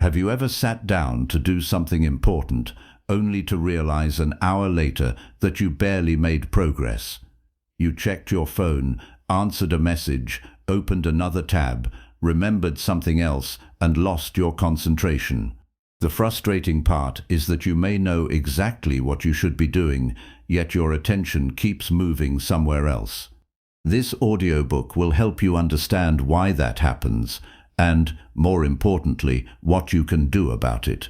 Have you ever sat down to do something important, only to realize an hour later that you barely made progress? You checked your phone, answered a message, opened another tab, remembered something else, and lost your concentration. The frustrating part is that you may know exactly what you should be doing, yet your attention keeps moving somewhere else. This audiobook will help you understand why that happens, and, more importantly, what you can do about it.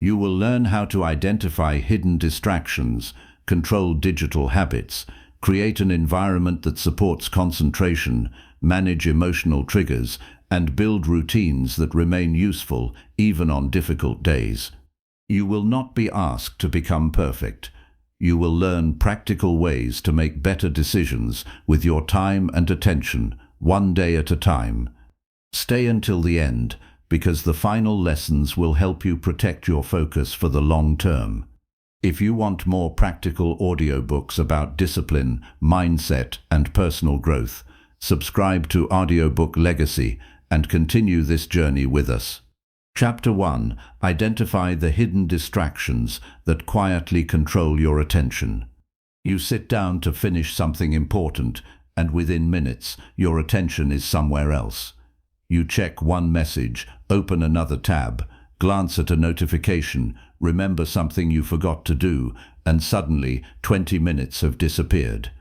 You will learn how to identify hidden distractions, control digital habits, create an environment that supports concentration, manage emotional triggers, and build routines that remain useful even on difficult days. You will not be asked to become perfect. You will learn practical ways to make better decisions with your time and attention, one day at a time. Stay until the end, because the final lessons will help you protect your focus for the long term. If you want more practical audiobooks about discipline, mindset, and personal growth, subscribe to Audiobook Legacy and continue this journey with us. Chapter 1. Identify the hidden distractions that quietly control your attention. You sit down to finish something important, and within minutes, your attention is somewhere else. You check one message, open another tab, glance at a notification, remember something you forgot to do, and suddenly 20 minutes have disappeared.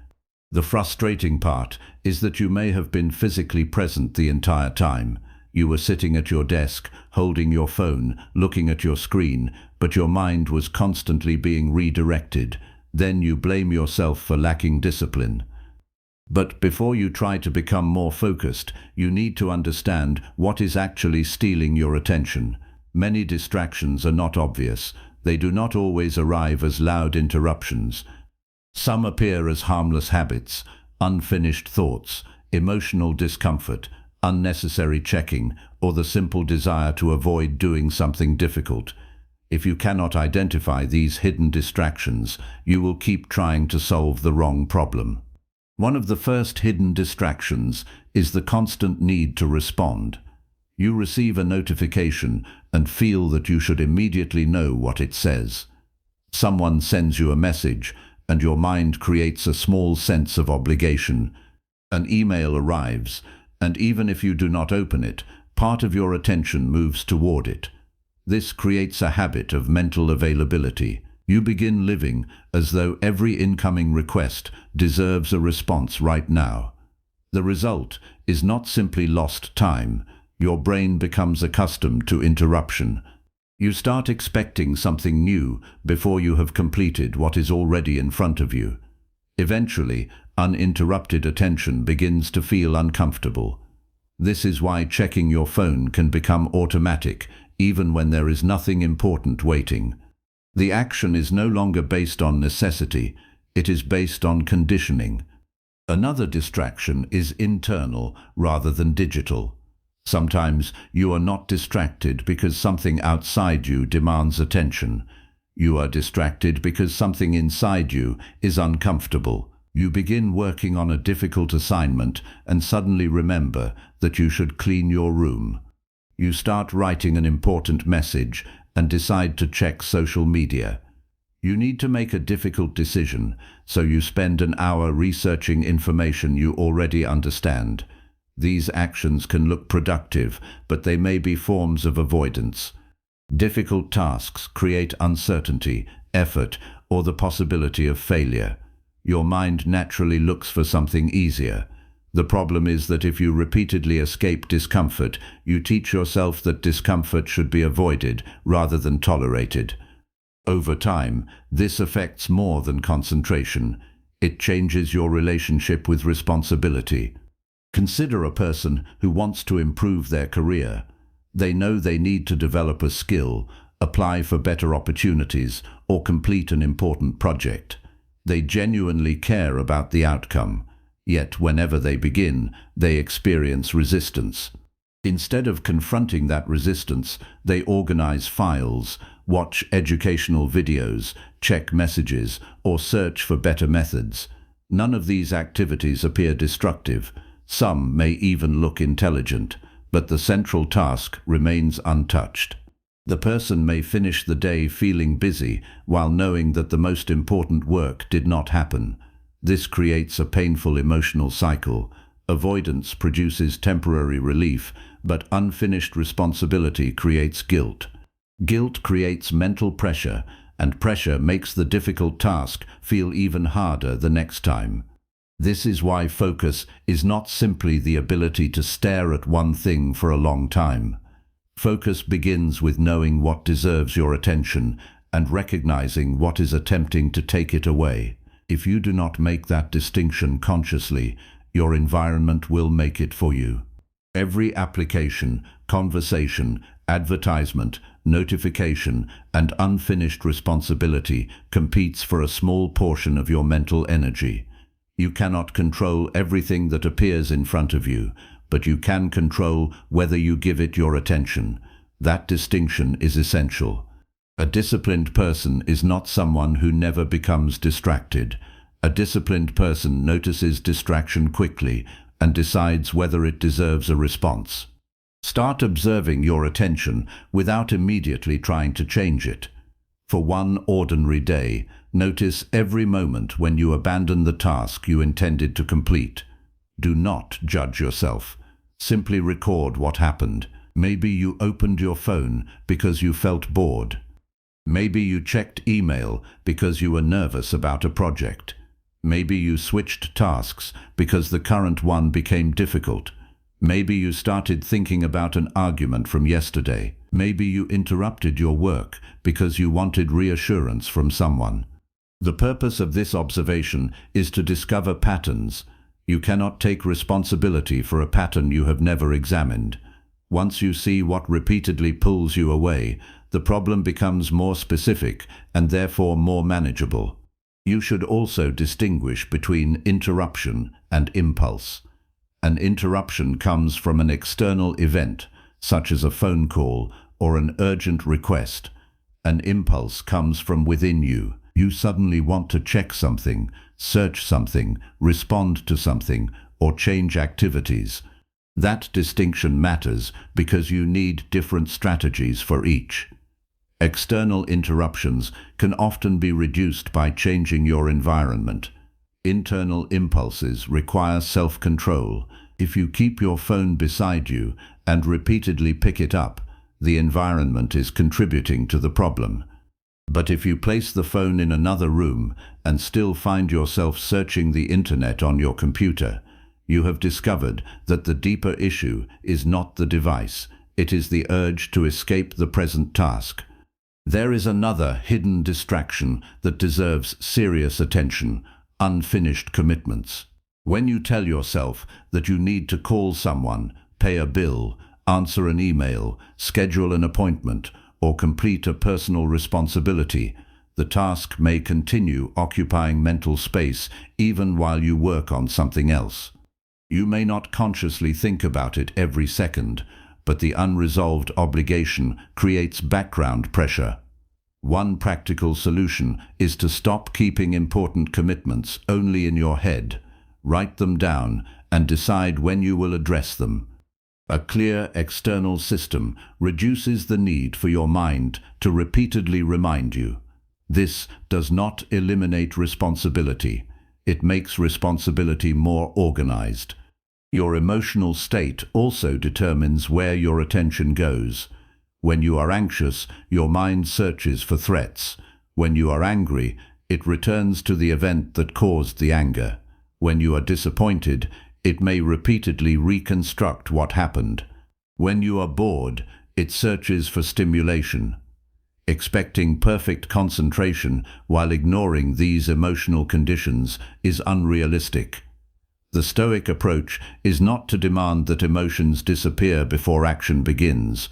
The frustrating part is that you may have been physically present the entire time. You were sitting at your desk, holding your phone, looking at your screen, but your mind was constantly being redirected. Then you blame yourself for lacking discipline. But before you try to become more focused, you need to understand what is actually stealing your attention. Many distractions are not obvious. They do not always arrive as loud interruptions. Some appear as harmless habits, unfinished thoughts, emotional discomfort, unnecessary checking, or the simple desire to avoid doing something difficult. If you cannot identify these hidden distractions, you will keep trying to solve the wrong problem. One of the first hidden distractions is the constant need to respond. You receive a notification and feel that you should immediately know what it says. Someone sends you a message, and your mind creates a small sense of obligation. An email arrives, and even if you do not open it, part of your attention moves toward it. This creates a habit of mental availability. You begin living as though every incoming request deserves a response right now. The result is not simply lost time. Your brain becomes accustomed to interruption. You start expecting something new before you have completed what is already in front of you. Eventually, uninterrupted attention begins to feel uncomfortable. This is why checking your phone can become automatic, even when there is nothing important waiting. The action is no longer based on necessity, it is based on conditioning. Another distraction is internal rather than digital. Sometimes you are not distracted because something outside you demands attention. You are distracted because something inside you is uncomfortable. You begin working on a difficult assignment and suddenly remember that you should clean your room. You start writing an important message and decide to check social media. You need to make a difficult decision, so you spend an hour researching information you already understand. These actions can look productive, but they may be forms of avoidance. Difficult tasks create uncertainty, effort, or the possibility of failure. Your mind naturally looks for something easier. The problem is that if you repeatedly escape discomfort, you teach yourself that discomfort should be avoided rather than tolerated. Over time, this affects more than concentration. It changes your relationship with responsibility. Consider a person who wants to improve their career. They know they need to develop a skill, apply for better opportunities, or complete an important project. They genuinely care about the outcome. Yet whenever they begin, they experience resistance. Instead of confronting that resistance, they organize files, watch educational videos, check messages, or search for better methods. None of these activities appear destructive. Some may even look intelligent, but the central task remains untouched. The person may finish the day feeling busy while knowing that the most important work did not happen. This creates a painful emotional cycle. Avoidance produces temporary relief, but unfinished responsibility creates guilt. Guilt creates mental pressure, and pressure makes the difficult task feel even harder the next time. This is why focus is not simply the ability to stare at one thing for a long time. Focus begins with knowing what deserves your attention and recognizing what is attempting to take it away. If you do not make that distinction consciously, your environment will make it for you. Every application, conversation, advertisement, notification, and unfinished responsibility competes for a small portion of your mental energy. You cannot control everything that appears in front of you, but you can control whether you give it your attention. That distinction is essential. A disciplined person is not someone who never becomes distracted. A disciplined person notices distraction quickly and decides whether it deserves a response. Start observing your attention without immediately trying to change it. For one ordinary day, notice every moment when you abandon the task you intended to complete. Do not judge yourself. Simply record what happened. Maybe you opened your phone because you felt bored. Maybe you checked email because you were nervous about a project. Maybe you switched tasks because the current one became difficult. Maybe you started thinking about an argument from yesterday. Maybe you interrupted your work because you wanted reassurance from someone. The purpose of this observation is to discover patterns. You cannot take responsibility for a pattern you have never examined. Once you see what repeatedly pulls you away, the problem becomes more specific and therefore more manageable. You should also distinguish between interruption and impulse. An interruption comes from an external event, such as a phone call or an urgent request. An impulse comes from within you. You suddenly want to check something, search something, respond to something, or change activities. That distinction matters because you need different strategies for each. External interruptions can often be reduced by changing your environment. Internal impulses require self-control. If you keep your phone beside you and repeatedly pick it up, the environment is contributing to the problem. But if you place the phone in another room and still find yourself searching the internet on your computer, you have discovered that the deeper issue is not the device, it is the urge to escape the present task. There is another hidden distraction that deserves serious attention: unfinished commitments. When you tell yourself that you need to call someone, pay a bill, answer an email, schedule an appointment, or complete a personal responsibility, the task may continue occupying mental space even while you work on something else. You may not consciously think about it every second, but the unresolved obligation creates background pressure. One practical solution is to stop keeping important commitments only in your head. Write them down and decide when you will address them. A clear external system reduces the need for your mind to repeatedly remind you. This does not eliminate responsibility. It makes responsibility more organized. Your emotional state also determines where your attention goes. When you are anxious, your mind searches for threats. When you are angry, it returns to the event that caused the anger. When you are disappointed, it may repeatedly reconstruct what happened. When you are bored, it searches for stimulation. Expecting perfect concentration while ignoring these emotional conditions is unrealistic. The Stoic approach is not to demand that emotions disappear before action begins.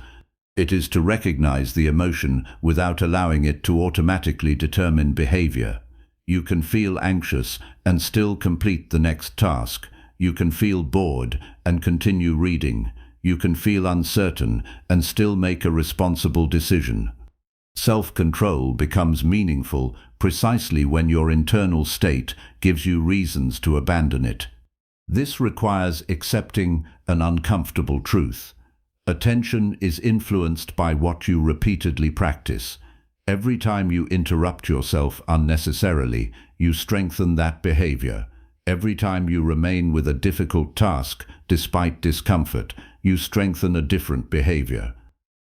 It is to recognize the emotion without allowing it to automatically determine behavior. You can feel anxious and still complete the next task. You can feel bored and continue reading. You can feel uncertain and still make a responsible decision. Self-control becomes meaningful precisely when your internal state gives you reasons to abandon it. This requires accepting an uncomfortable truth. Attention is influenced by what you repeatedly practice. Every time you interrupt yourself unnecessarily, you strengthen that behavior. Every time you remain with a difficult task, despite discomfort, you strengthen a different behavior.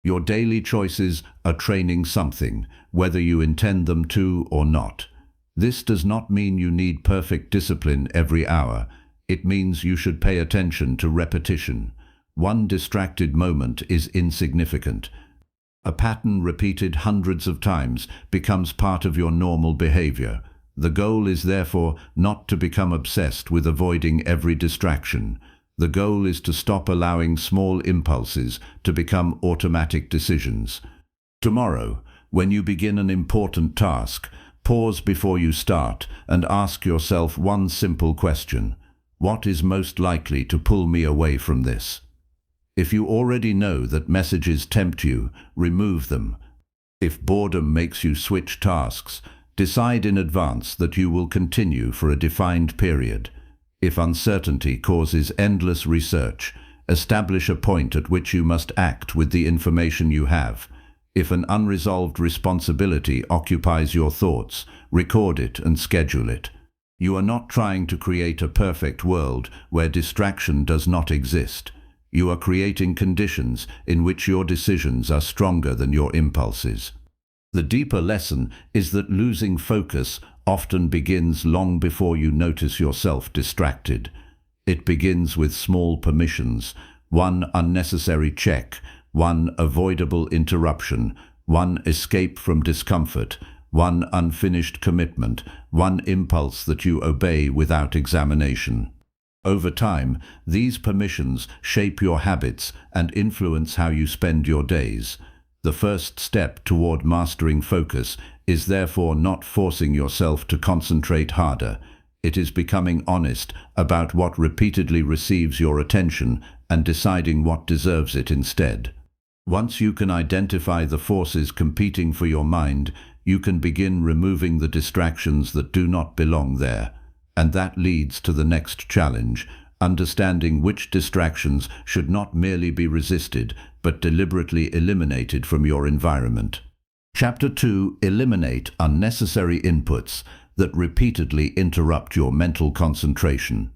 Your daily choices are training something, whether you intend them to or not. This does not mean you need perfect discipline every hour. It means you should pay attention to repetition. One distracted moment is insignificant. A pattern repeated hundreds of times becomes part of your normal behavior. The goal is therefore not to become obsessed with avoiding every distraction. The goal is to stop allowing small impulses to become automatic decisions. Tomorrow, when you begin an important task, pause before you start and ask yourself one simple question. What is most likely to pull me away from this? If you already know that messages tempt you, remove them. If boredom makes you switch tasks, decide in advance that you will continue for a defined period. If uncertainty causes endless research, establish a point at which you must act with the information you have. If an unresolved responsibility occupies your thoughts, record it and schedule it. You are not trying to create a perfect world where distraction does not exist. You are creating conditions in which your decisions are stronger than your impulses. The deeper lesson is that losing focus often begins long before you notice yourself distracted. It begins with small permissions, one unnecessary check, one avoidable interruption, one escape from discomfort, one unfinished commitment, one impulse that you obey without examination. Over time, these permissions shape your habits and influence how you spend your days. The first step toward mastering focus is therefore not forcing yourself to concentrate harder. It is becoming honest about what repeatedly receives your attention and deciding what deserves it instead. Once you can identify the forces competing for your mind, you can begin removing the distractions that do not belong there. And that leads to the next challenge, understanding which distractions should not merely be resisted, but deliberately eliminated from your environment. Chapter 2: Eliminate unnecessary inputs that repeatedly interrupt your mental concentration.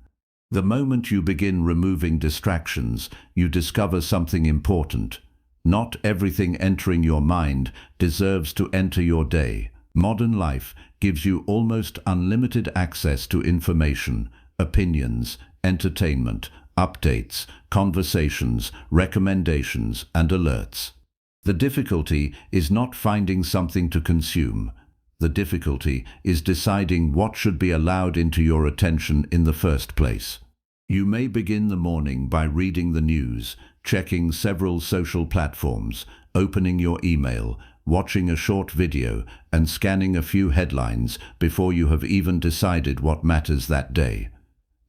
The moment you begin removing distractions, you discover something important. Not everything entering your mind deserves to enter your day. Modern life gives you almost unlimited access to information, opinions, entertainment, updates, conversations, recommendations, and alerts. The difficulty is not finding something to consume. The difficulty is deciding what should be allowed into your attention in the first place. You may begin the morning by reading the news, checking several social platforms, opening your email, watching a short video, and scanning a few headlines before you have even decided what matters that day.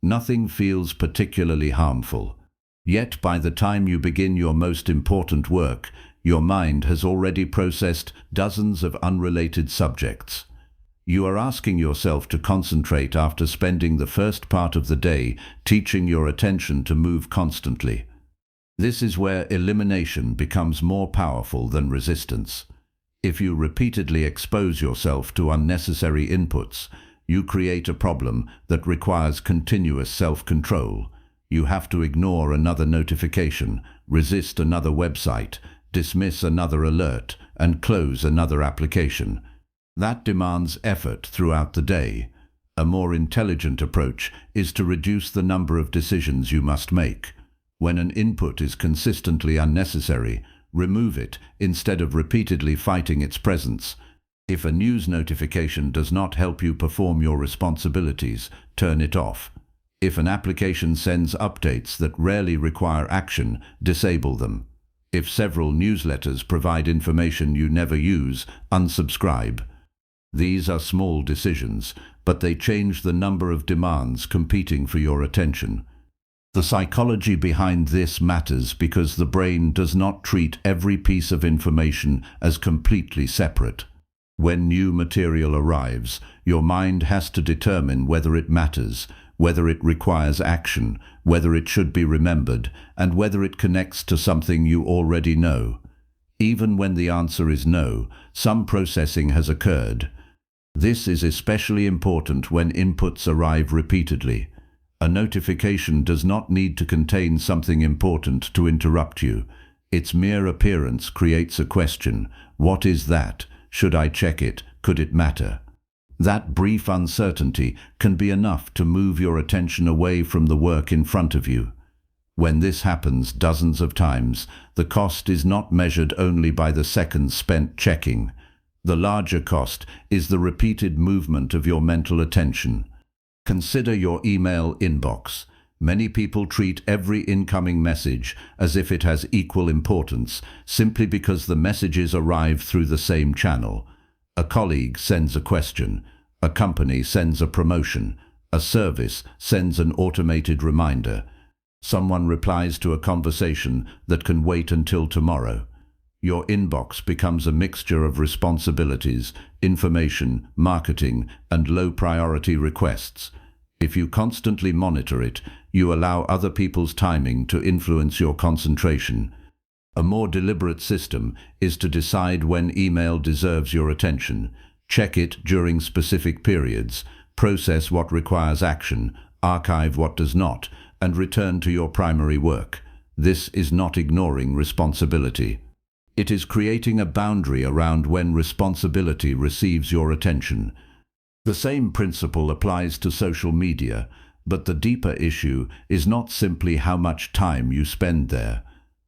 Nothing feels particularly harmful. Yet by the time you begin your most important work, your mind has already processed dozens of unrelated subjects. You are asking yourself to concentrate after spending the first part of the day teaching your attention to move constantly. This is where elimination becomes more powerful than resistance. If you repeatedly expose yourself to unnecessary inputs, you create a problem that requires continuous self-control. You have to ignore another notification, resist another website, dismiss another alert, and close another application. That demands effort throughout the day. A more intelligent approach is to reduce the number of decisions you must make. When an input is consistently unnecessary, remove it instead of repeatedly fighting its presence. If a news notification does not help you perform your responsibilities, turn it off. If an application sends updates that rarely require action, disable them. If several newsletters provide information you never use, unsubscribe. These are small decisions, but they change the number of demands competing for your attention. The psychology behind this matters because the brain does not treat every piece of information as completely separate. When new material arrives, your mind has to determine whether it matters, whether it requires action, whether it should be remembered, and whether it connects to something you already know. Even when the answer is no, some processing has occurred. This is especially important when inputs arrive repeatedly. A notification does not need to contain something important to interrupt you. Its mere appearance creates a question. What is that? Should I check it? Could it matter? That brief uncertainty can be enough to move your attention away from the work in front of you. When this happens dozens of times, the cost is not measured only by the seconds spent checking. The larger cost is the repeated movement of your mental attention. Consider your email inbox. Many people treat every incoming message as if it has equal importance, simply because the messages arrive through the same channel. A colleague sends a question, a company sends a promotion, a service sends an automated reminder. Someone replies to a conversation that can wait until tomorrow. Your inbox becomes a mixture of responsibilities, information, marketing, and low-priority requests. If you constantly monitor it, you allow other people's timing to influence your concentration. A more deliberate system is to decide when email deserves your attention. Check it during specific periods, process what requires action, archive what does not, and return to your primary work. This is not ignoring responsibility. It is creating a boundary around when responsibility receives your attention. The same principle applies to social media, but the deeper issue is not simply how much time you spend there.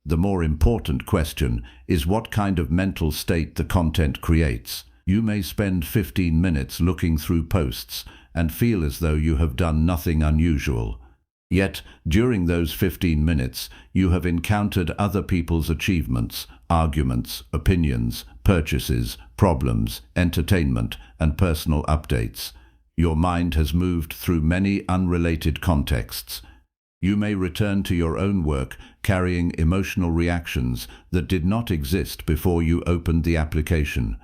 The more important question is what kind of mental state the content creates. You may spend 15 minutes looking through posts and feel as though you have done nothing unusual. Yet, during those 15 minutes, you have encountered other people's achievements, arguments, opinions, purchases, problems, entertainment, and personal updates. Your mind has moved through many unrelated contexts. You may return to your own work carrying emotional reactions that did not exist before you opened the application.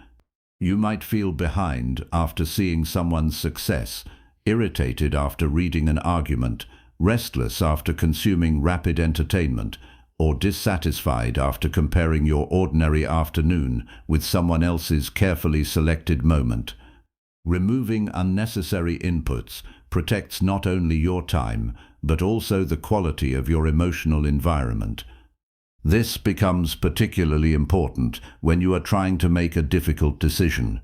You might feel behind after seeing someone's success, irritated after reading an argument, restless after consuming rapid entertainment, or dissatisfied after comparing your ordinary afternoon with someone else's carefully selected moment. Removing unnecessary inputs protects not only your time, but also the quality of your emotional environment. This becomes particularly important when you are trying to make a difficult decision.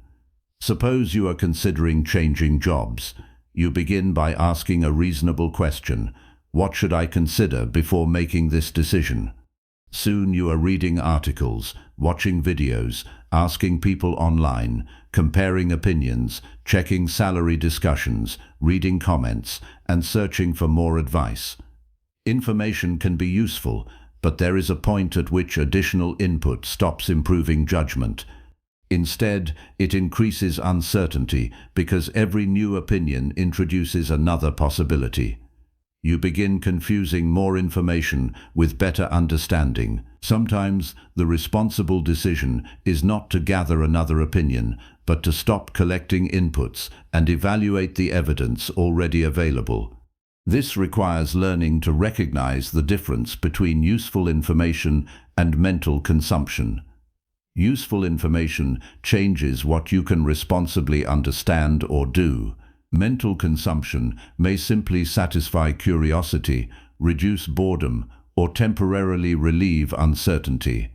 Suppose you are considering changing jobs. You begin by asking a reasonable question. What should I consider before making this decision? Soon you are reading articles, watching videos, asking people online, comparing opinions, checking salary discussions, reading comments, and searching for more advice. Information can be useful, but there is a point at which additional input stops improving judgment. Instead, it increases uncertainty because every new opinion introduces another possibility. You begin confusing more information with better understanding. Sometimes the responsible decision is not to gather another opinion, but to stop collecting inputs and evaluate the evidence already available. This requires learning to recognize the difference between useful information and mental consumption. Useful information changes what you can responsibly understand or do. Mental consumption may simply satisfy curiosity, reduce boredom, or temporarily relieve uncertainty.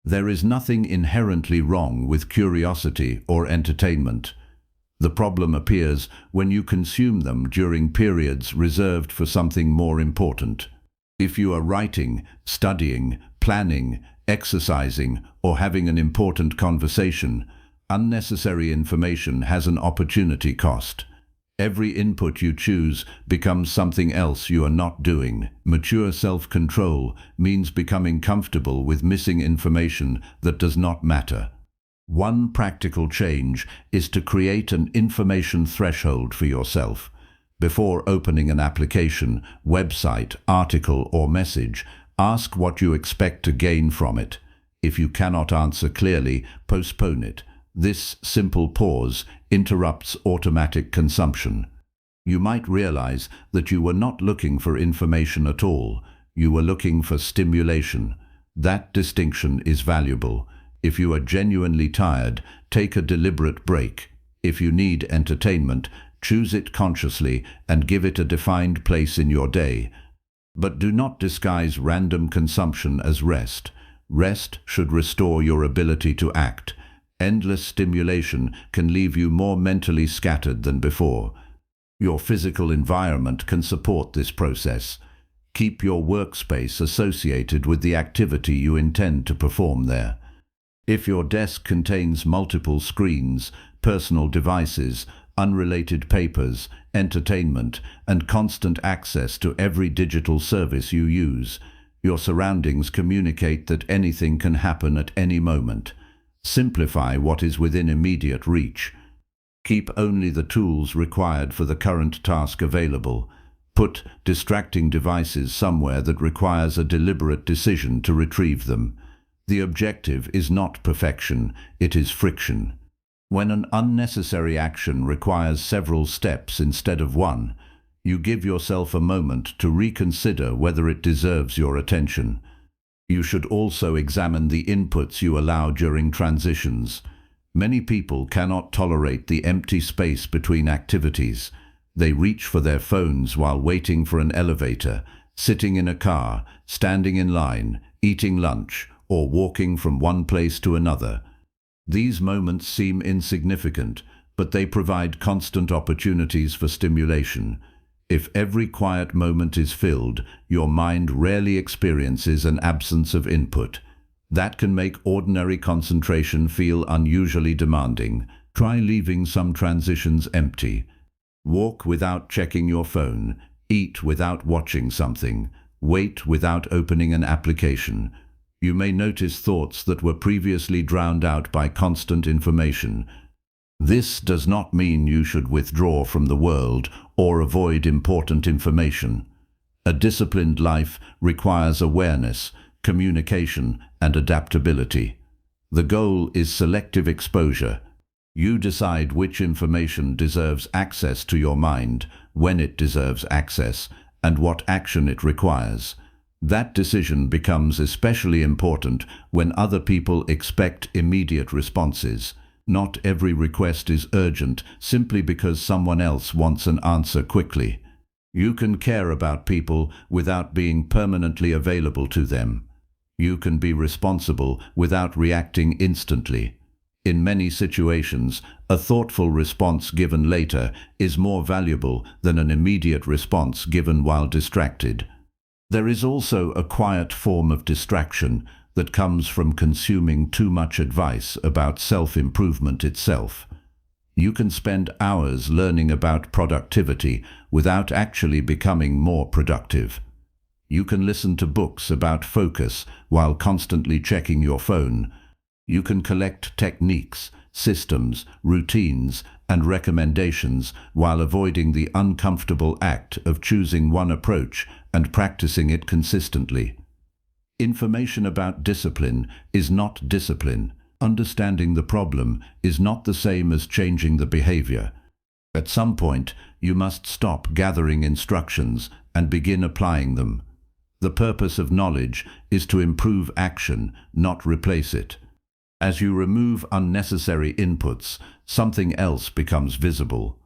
There is nothing inherently wrong with curiosity or entertainment. The problem appears when you consume them during periods reserved for something more important. If you are writing, studying, planning, exercising, or having an important conversation, unnecessary information has an opportunity cost. Every input you choose becomes something else you are not doing. Mature self-control means becoming comfortable with missing information that does not matter. One practical change is to create an information threshold for yourself. Before opening an application, website, article, or message, ask what you expect to gain from it. If you cannot answer clearly, postpone it. This simple pause interrupts automatic consumption. You might realize that you were not looking for information at all. You were looking for stimulation. That distinction is valuable. If you are genuinely tired, take a deliberate break. If you need entertainment, choose it consciously and give it a defined place in your day. But do not disguise random consumption as rest. Rest should restore your ability to act. Endless stimulation can leave you more mentally scattered than before. Your physical environment can support this process. Keep your workspace associated with the activity you intend to perform there. If your desk contains multiple screens, personal devices, unrelated papers, entertainment, and constant access to every digital service you use, your surroundings communicate that anything can happen at any moment. Simplify what is within immediate reach. Keep only the tools required for the current task available. Put distracting devices somewhere that requires a deliberate decision to retrieve them. The objective is not perfection, it is friction. When an unnecessary action requires several steps instead of one, you give yourself a moment to reconsider whether it deserves your attention. You should also examine the inputs you allow during transitions. Many people cannot tolerate the empty space between activities. They reach for their phones while waiting for an elevator, sitting in a car, standing in line, eating lunch, or walking from one place to another. These moments seem insignificant, but they provide constant opportunities for stimulation. If every quiet moment is filled, your mind rarely experiences an absence of input. That can make ordinary concentration feel unusually demanding. Try leaving some transitions empty. Walk without checking your phone. Eat without watching something. Wait without opening an application. You may notice thoughts that were previously drowned out by constant information. This does not mean you should withdraw from the world or avoid important information. A disciplined life requires awareness, communication, and adaptability. The goal is selective exposure. You decide which information deserves access to your mind, when it deserves access, and what action it requires. That decision becomes especially important when other people expect immediate responses. Not every request is urgent simply because someone else wants an answer quickly. You can care about people without being permanently available to them. You can be responsible without reacting instantly. In many situations, a thoughtful response given later is more valuable than an immediate response given while distracted. There is also a quiet form of distraction that comes from consuming too much advice about self-improvement itself. You can spend hours learning about productivity without actually becoming more productive. You can listen to books about focus while constantly checking your phone. You can collect techniques, systems, routines, and recommendations while avoiding the uncomfortable act of choosing one approach and practicing it consistently. Information about discipline is not discipline. Understanding the problem is not the same as changing the behavior. At some point, you must stop gathering instructions and begin applying them. The purpose of knowledge is to improve action, not replace it. As you remove unnecessary inputs, something else becomes visible.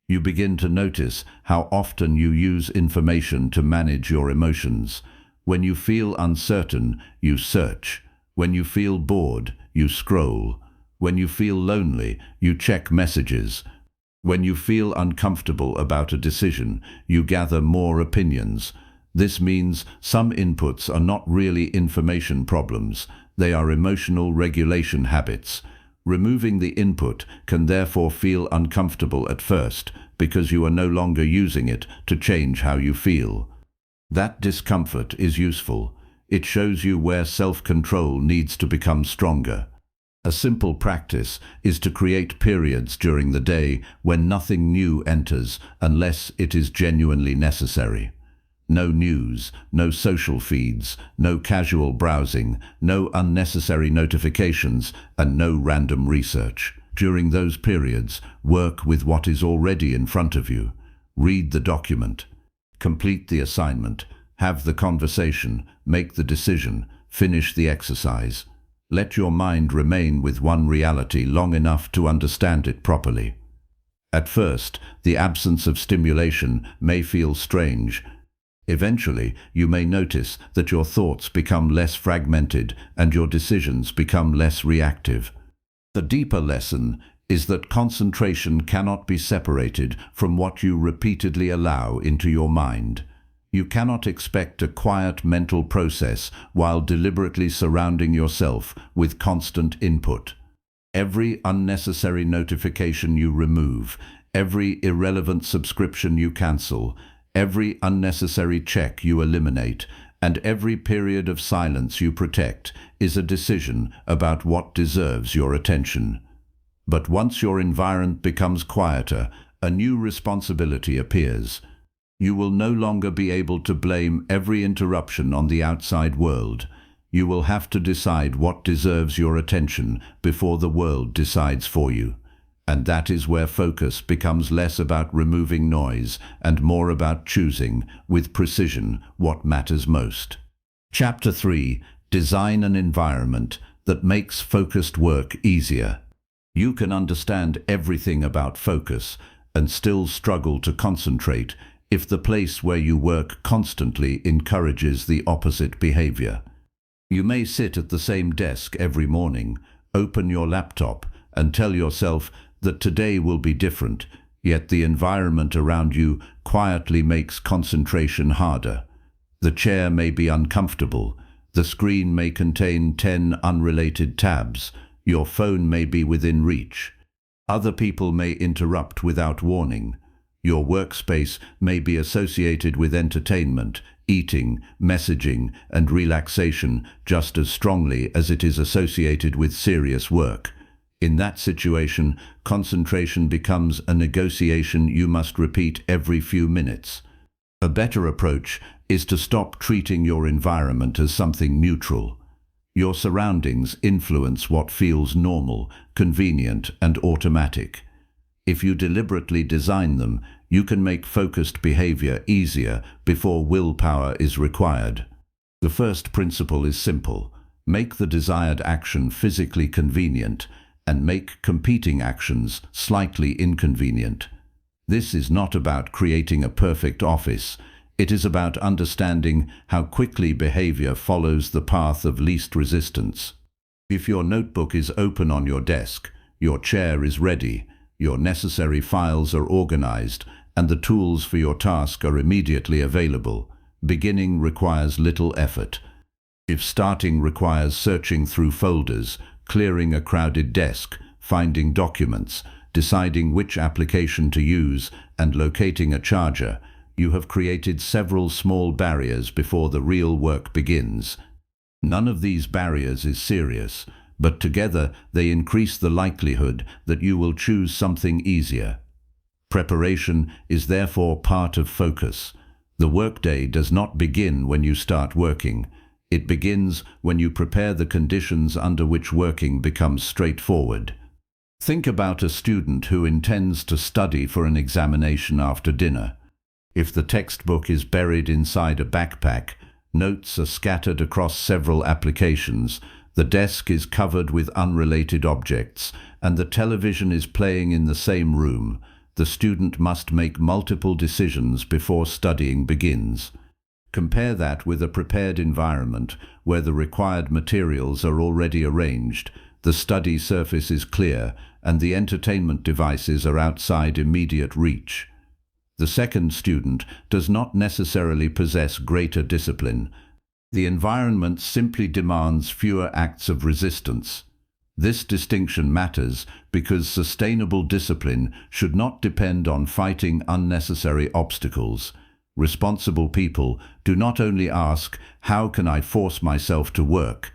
You begin to notice how often you use information to manage your emotions. When you feel uncertain, you search. When you feel bored, you scroll. When you feel lonely, you check messages. When you feel uncomfortable about a decision, you gather more opinions. This means some inputs are not really information problems. They are emotional regulation habits. Removing the input can therefore feel uncomfortable at first because you are no longer using it to change how you feel. That discomfort is useful. It shows you where self-control needs to become stronger. A simple practice is to create periods during the day when nothing new enters unless it is genuinely necessary. No news, no social feeds, no casual browsing, no unnecessary notifications, and no random research. During those periods, work with what is already in front of you. Read the document. Complete the assignment. Have the conversation. Make the decision. Finish the exercise. Let your mind remain with one reality long enough to understand it properly. At first, the absence of stimulation may feel strange. Eventually, you may notice that your thoughts become less fragmented and your decisions become less reactive. The deeper lesson is that concentration cannot be separated from what you repeatedly allow into your mind. You cannot expect a quiet mental process while deliberately surrounding yourself with constant input. Every unnecessary notification you remove, every irrelevant subscription you cancel, every unnecessary check you eliminate, and every period of silence you protect is a decision about what deserves your attention. But once your environment becomes quieter, a new responsibility appears. You will no longer be able to blame every interruption on the outside world. You will have to decide what deserves your attention before the world decides for you. And that is where focus becomes less about removing noise and more about choosing, with precision, what matters most. Chapter 3. Design an environment that makes focused work easier. You can understand everything about focus and still struggle to concentrate if the place where you work constantly encourages the opposite behavior. You may sit at the same desk every morning, open your laptop, and tell yourself that today will be different, yet the environment around you quietly makes concentration harder. The chair may be uncomfortable, the screen may contain 10 unrelated tabs, your phone may be within reach. Other people may interrupt without warning. Your workspace may be associated with entertainment, eating, messaging, and relaxation just as strongly as it is associated with serious work. In that situation, concentration becomes a negotiation you must repeat every few minutes. A better approach is to stop treating your environment as something neutral. Your surroundings influence what feels normal, convenient, and automatic. If you deliberately design them, you can make focused behavior easier before willpower is required. The first principle is simple. Make the desired action physically convenient and make competing actions slightly inconvenient. This is not about creating a perfect office. It is about understanding how quickly behavior follows the path of least resistance. If your notebook is open on your desk, your chair is ready, your necessary files are organized, and the tools for your task are immediately available, beginning requires little effort. If starting requires searching through folders, clearing a crowded desk, finding documents, deciding which application to use, and locating a charger, you have created several small barriers before the real work begins. None of these barriers is serious, but together they increase the likelihood that you will choose something easier. Preparation is therefore part of focus. The workday does not begin when you start working. It begins when you prepare the conditions under which working becomes straightforward. Think about a student who intends to study for an examination after dinner. If the textbook is buried inside a backpack, notes are scattered across several applications, the desk is covered with unrelated objects, and the television is playing in the same room, the student must make multiple decisions before studying begins. Compare that with a prepared environment where the required materials are already arranged, the study surface is clear, and the entertainment devices are outside immediate reach. The second student does not necessarily possess greater discipline. The environment simply demands fewer acts of resistance. This distinction matters because sustainable discipline should not depend on fighting unnecessary obstacles. Responsible people do not only ask, "How can I force myself to work?"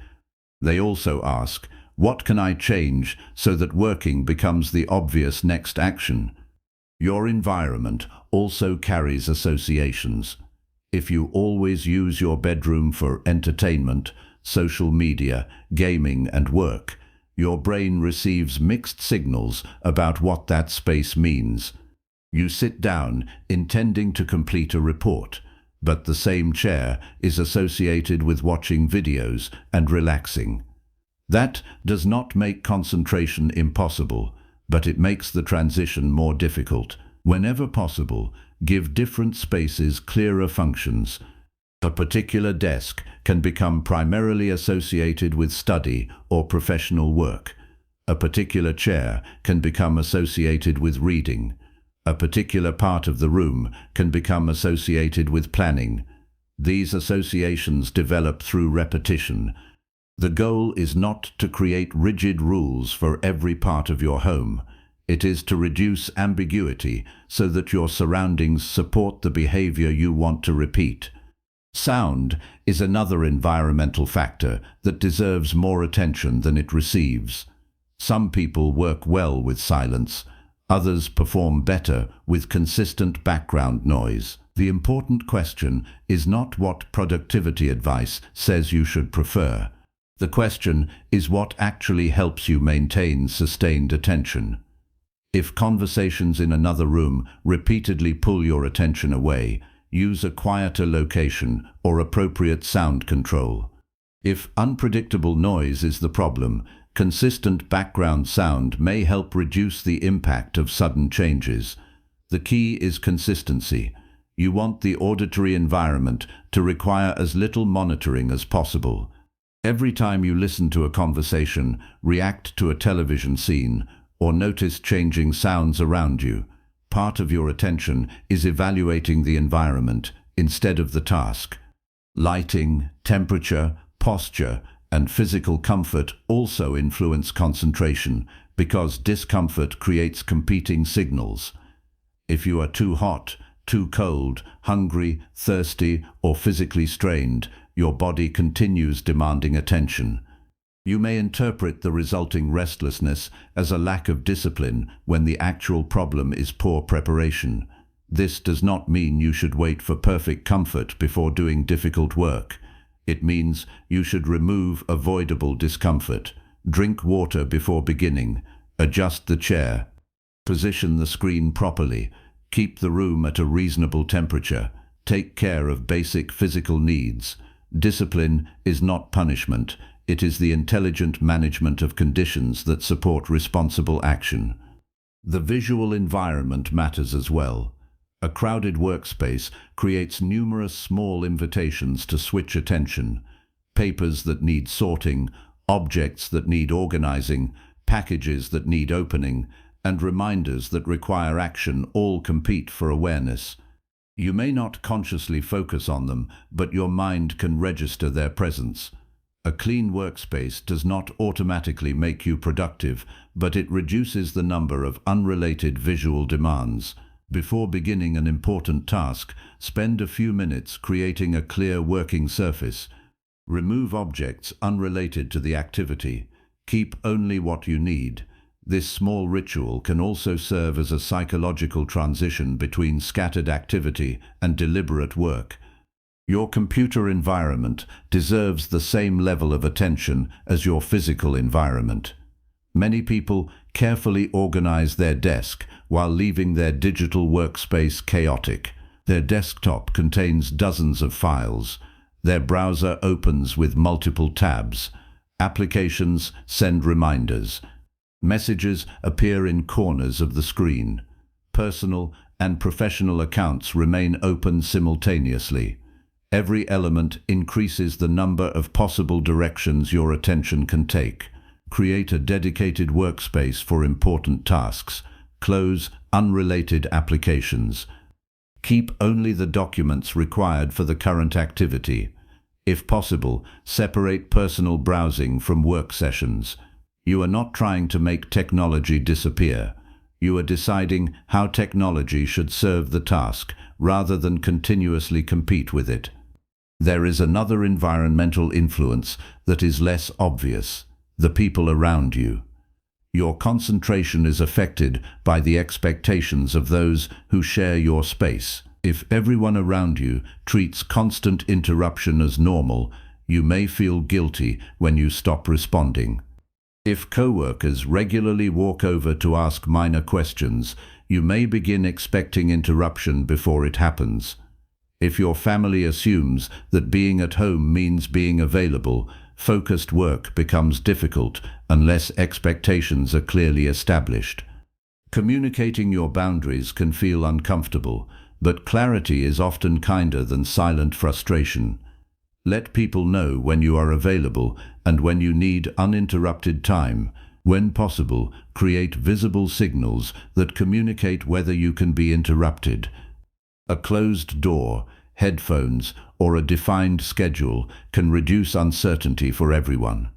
They also ask, "What can I change so that working becomes the obvious next action?" Your environment also carries associations. If you always use your bedroom for entertainment, social media, gaming, and work, your brain receives mixed signals about what that space means. You sit down, intending to complete a report, but the same chair is associated with watching videos and relaxing. That does not make concentration impossible, but it makes the transition more difficult. Whenever possible, give different spaces clearer functions. A particular desk can become primarily associated with study or professional work. A particular chair can become associated with reading. A particular part of the room can become associated with planning. These associations develop through repetition. The goal is not to create rigid rules for every part of your home. It is to reduce ambiguity so that your surroundings support the behavior you want to repeat. Sound is another environmental factor that deserves more attention than it receives. Some people work well with silence. Others perform better with consistent background noise. The important question is not what productivity advice says you should prefer. The question is what actually helps you maintain sustained attention. If conversations in another room repeatedly pull your attention away, use a quieter location or appropriate sound control. If unpredictable noise is the problem, consistent background sound may help reduce the impact of sudden changes. The key is consistency. You want the auditory environment to require as little monitoring as possible. Every time you listen to a conversation, react to a television scene, or notice changing sounds around you, part of your attention is evaluating the environment instead of the task. Lighting, temperature, posture, and physical comfort also influence concentration because discomfort creates competing signals. If you are too hot, too cold, hungry, thirsty, or physically strained, your body continues demanding attention. You may interpret the resulting restlessness as a lack of discipline when the actual problem is poor preparation. This does not mean you should wait for perfect comfort before doing difficult work. It means you should remove avoidable discomfort. Drink water before beginning. Adjust the chair. Position the screen properly. Keep the room at a reasonable temperature. Take care of basic physical needs. Discipline is not punishment. It is the intelligent management of conditions that support responsible action. The visual environment matters as well. A crowded workspace creates numerous small invitations to switch attention. Papers that need sorting, objects that need organizing, packages that need opening, and reminders that require action all compete for awareness. You may not consciously focus on them, but your mind can register their presence. A clean workspace does not automatically make you productive, but it reduces the number of unrelated visual demands. Before beginning an important task, spend a few minutes creating a clear working surface. Remove objects unrelated to the activity. Keep only what you need. This small ritual can also serve as a psychological transition between scattered activity and deliberate work. Your computer environment deserves the same level of attention as your physical environment. Many people carefully organize their desk while leaving their digital workspace chaotic. Their desktop contains dozens of files. Their browser opens with multiple tabs. Applications send reminders. Messages appear in corners of the screen. Personal and professional accounts remain open simultaneously. Every element increases the number of possible directions your attention can take. Create a dedicated workspace for important tasks. Close unrelated applications. Keep only the documents required for the current activity. If possible, separate personal browsing from work sessions. You are not trying to make technology disappear. You are deciding how technology should serve the task rather than continuously compete with it. There is another environmental influence that is less obvious: the people around you. Your concentration is affected by the expectations of those who share your space. If everyone around you treats constant interruption as normal, you may feel guilty when you stop responding. If coworkers regularly walk over to ask minor questions, You may begin expecting interruption before it happens. If your family assumes that being at home means being available, focused work becomes difficult unless expectations are clearly established. Communicating your boundaries can feel uncomfortable, but clarity is often kinder than silent frustration. Let people know when you are available and when you need uninterrupted time. When possible, create visible signals that communicate whether you can be interrupted. A closed door, headphones, or a defined schedule can reduce uncertainty for everyone.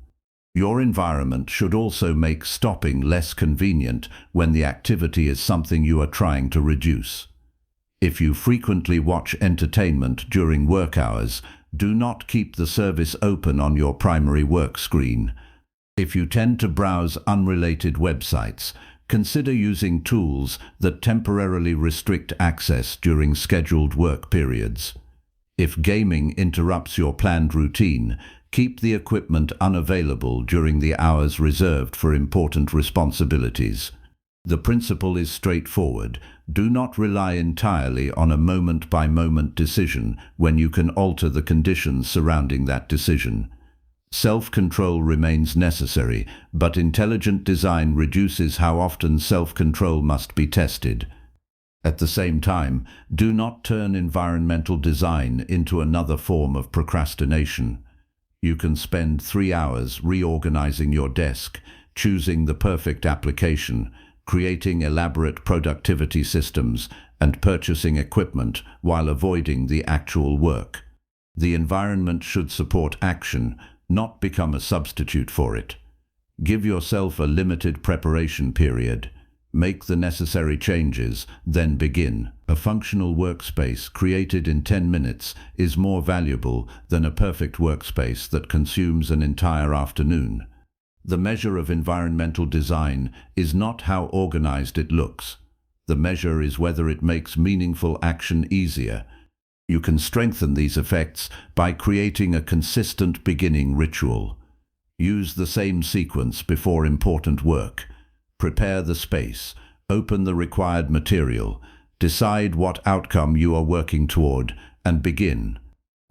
Your environment should also make stopping less convenient when the activity is something you are trying to reduce. If you frequently watch entertainment during work hours, do not keep the service open on your primary work screen. If you tend to browse unrelated websites, consider using tools that temporarily restrict access during scheduled work periods. If gaming interrupts your planned routine, keep the equipment unavailable during the hours reserved for important responsibilities. The principle is straightforward. Do not rely entirely on a moment-by-moment decision when you can alter the conditions surrounding that decision. Self-control remains necessary, but intelligent design reduces how often self-control must be tested. At the same time, do not turn environmental design into another form of procrastination. You can spend 3 hours reorganizing your desk, choosing the perfect application, creating elaborate productivity systems, and purchasing equipment while avoiding the actual work. The environment should support action, not become a substitute for it. Give yourself a limited preparation period. Make the necessary changes, then begin. A functional workspace created in 10 minutes is more valuable than a perfect workspace that consumes an entire afternoon. The measure of environmental design is not how organized it looks. The measure is whether it makes meaningful action easier. You can strengthen these effects by creating a consistent beginning ritual. Use the same sequence before important work. Prepare the space, open the required material, decide what outcome you are working toward, and begin.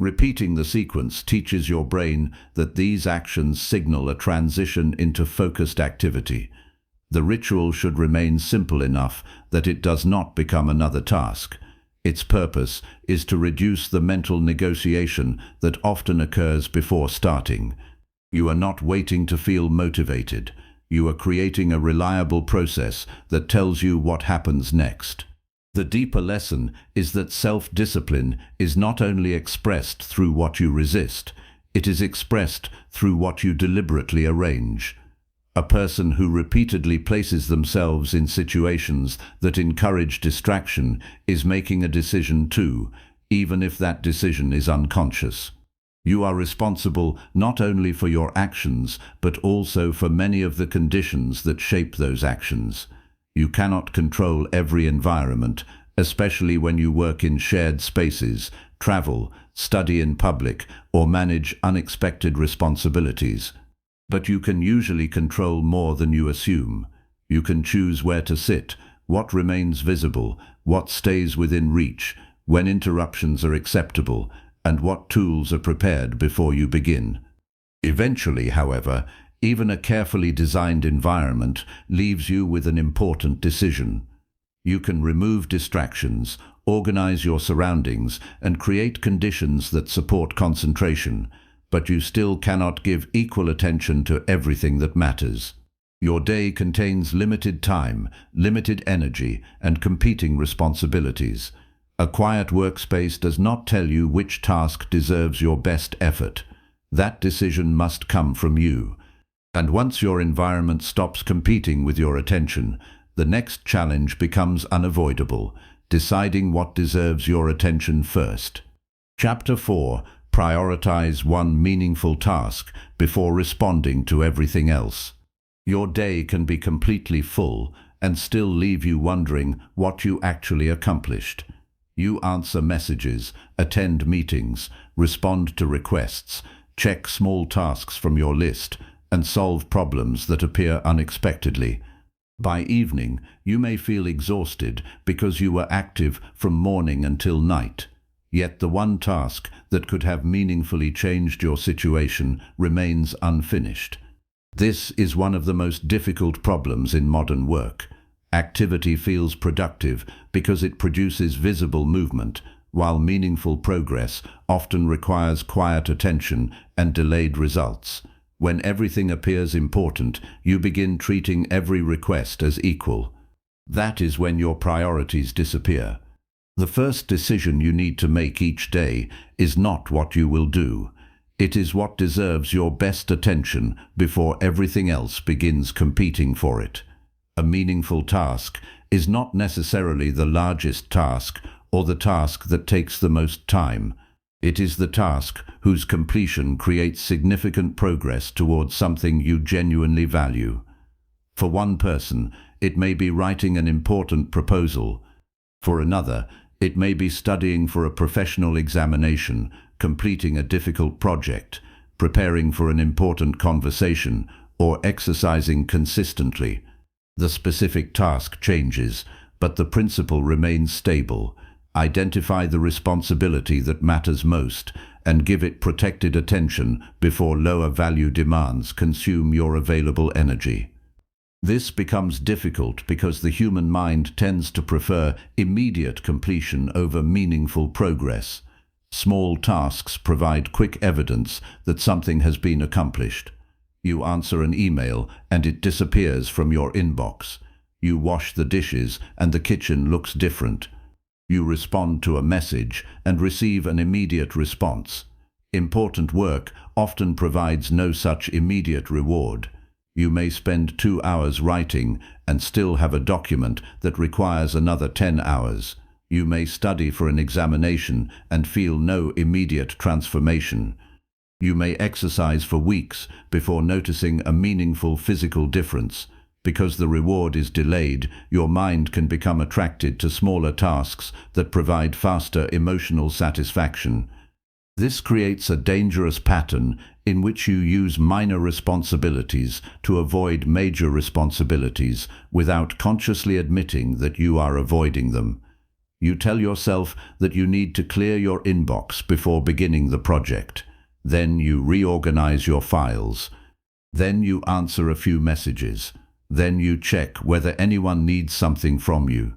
Repeating the sequence teaches your brain that these actions signal a transition into focused activity. The ritual should remain simple enough that it does not become another task. Its purpose is to reduce the mental negotiation that often occurs before starting. You are not waiting to feel motivated. You are creating a reliable process that tells you what happens next. The deeper lesson is that self-discipline is not only expressed through what you resist, it is expressed through what you deliberately arrange. A person who repeatedly places themselves in situations that encourage distraction is making a decision too, even if that decision is unconscious. You are responsible not only for your actions, but also for many of the conditions that shape those actions. You cannot control every environment, especially when you work in shared spaces, travel, study in public, or manage unexpected responsibilities. But you can usually control more than you assume. You can choose where to sit, what remains visible, what stays within reach, when interruptions are acceptable, and what tools are prepared before you begin. Eventually, however, even a carefully designed environment leaves you with an important decision. You can remove distractions, organize your surroundings, and create conditions that support concentration, but you still cannot give equal attention to everything that matters. Your day contains limited time, limited energy, and competing responsibilities. A quiet workspace does not tell you which task deserves your best effort. That decision must come from you. And once your environment stops competing with your attention, the next challenge becomes unavoidable, deciding what deserves your attention first. Chapter 4. Prioritize one meaningful task before responding to everything else. Your day can be completely full and still leave you wondering what you actually accomplished. You answer messages, attend meetings, respond to requests, check small tasks from your list, and solve problems that appear unexpectedly. By evening, you may feel exhausted because you were active from morning until night. Yet the one task that could have meaningfully changed your situation remains unfinished. This is one of the most difficult problems in modern work. Activity feels productive because it produces visible movement, while meaningful progress often requires quiet attention and delayed results. When everything appears important, you begin treating every request as equal. That is when your priorities disappear. The first decision you need to make each day is not what you will do. It is what deserves your best attention before everything else begins competing for it. A meaningful task is not necessarily the largest task or the task that takes the most time. It is the task whose completion creates significant progress towards something you genuinely value. For one person, it may be writing an important proposal. For another, it may be studying for a professional examination, completing a difficult project, preparing for an important conversation, or exercising consistently. The specific task changes, but the principle remains stable. Identify the responsibility that matters most and give it protected attention before lower value demands consume your available energy. This becomes difficult because the human mind tends to prefer immediate completion over meaningful progress. Small tasks provide quick evidence that something has been accomplished. You answer an email and it disappears from your inbox. You wash the dishes and the kitchen looks different. You respond to a message and receive an immediate response. Important work often provides no such immediate reward. You may spend 2 hours writing and still have a document that requires another 10 hours. You may study for an examination and feel no immediate transformation. You may exercise for weeks before noticing a meaningful physical difference. Because the reward is delayed, your mind can become attracted to smaller tasks that provide faster emotional satisfaction. This creates a dangerous pattern in which you use minor responsibilities to avoid major responsibilities without consciously admitting that you are avoiding them. You tell yourself that you need to clear your inbox before beginning the project. Then you reorganize your files. Then you answer a few messages. Then you check whether anyone needs something from you.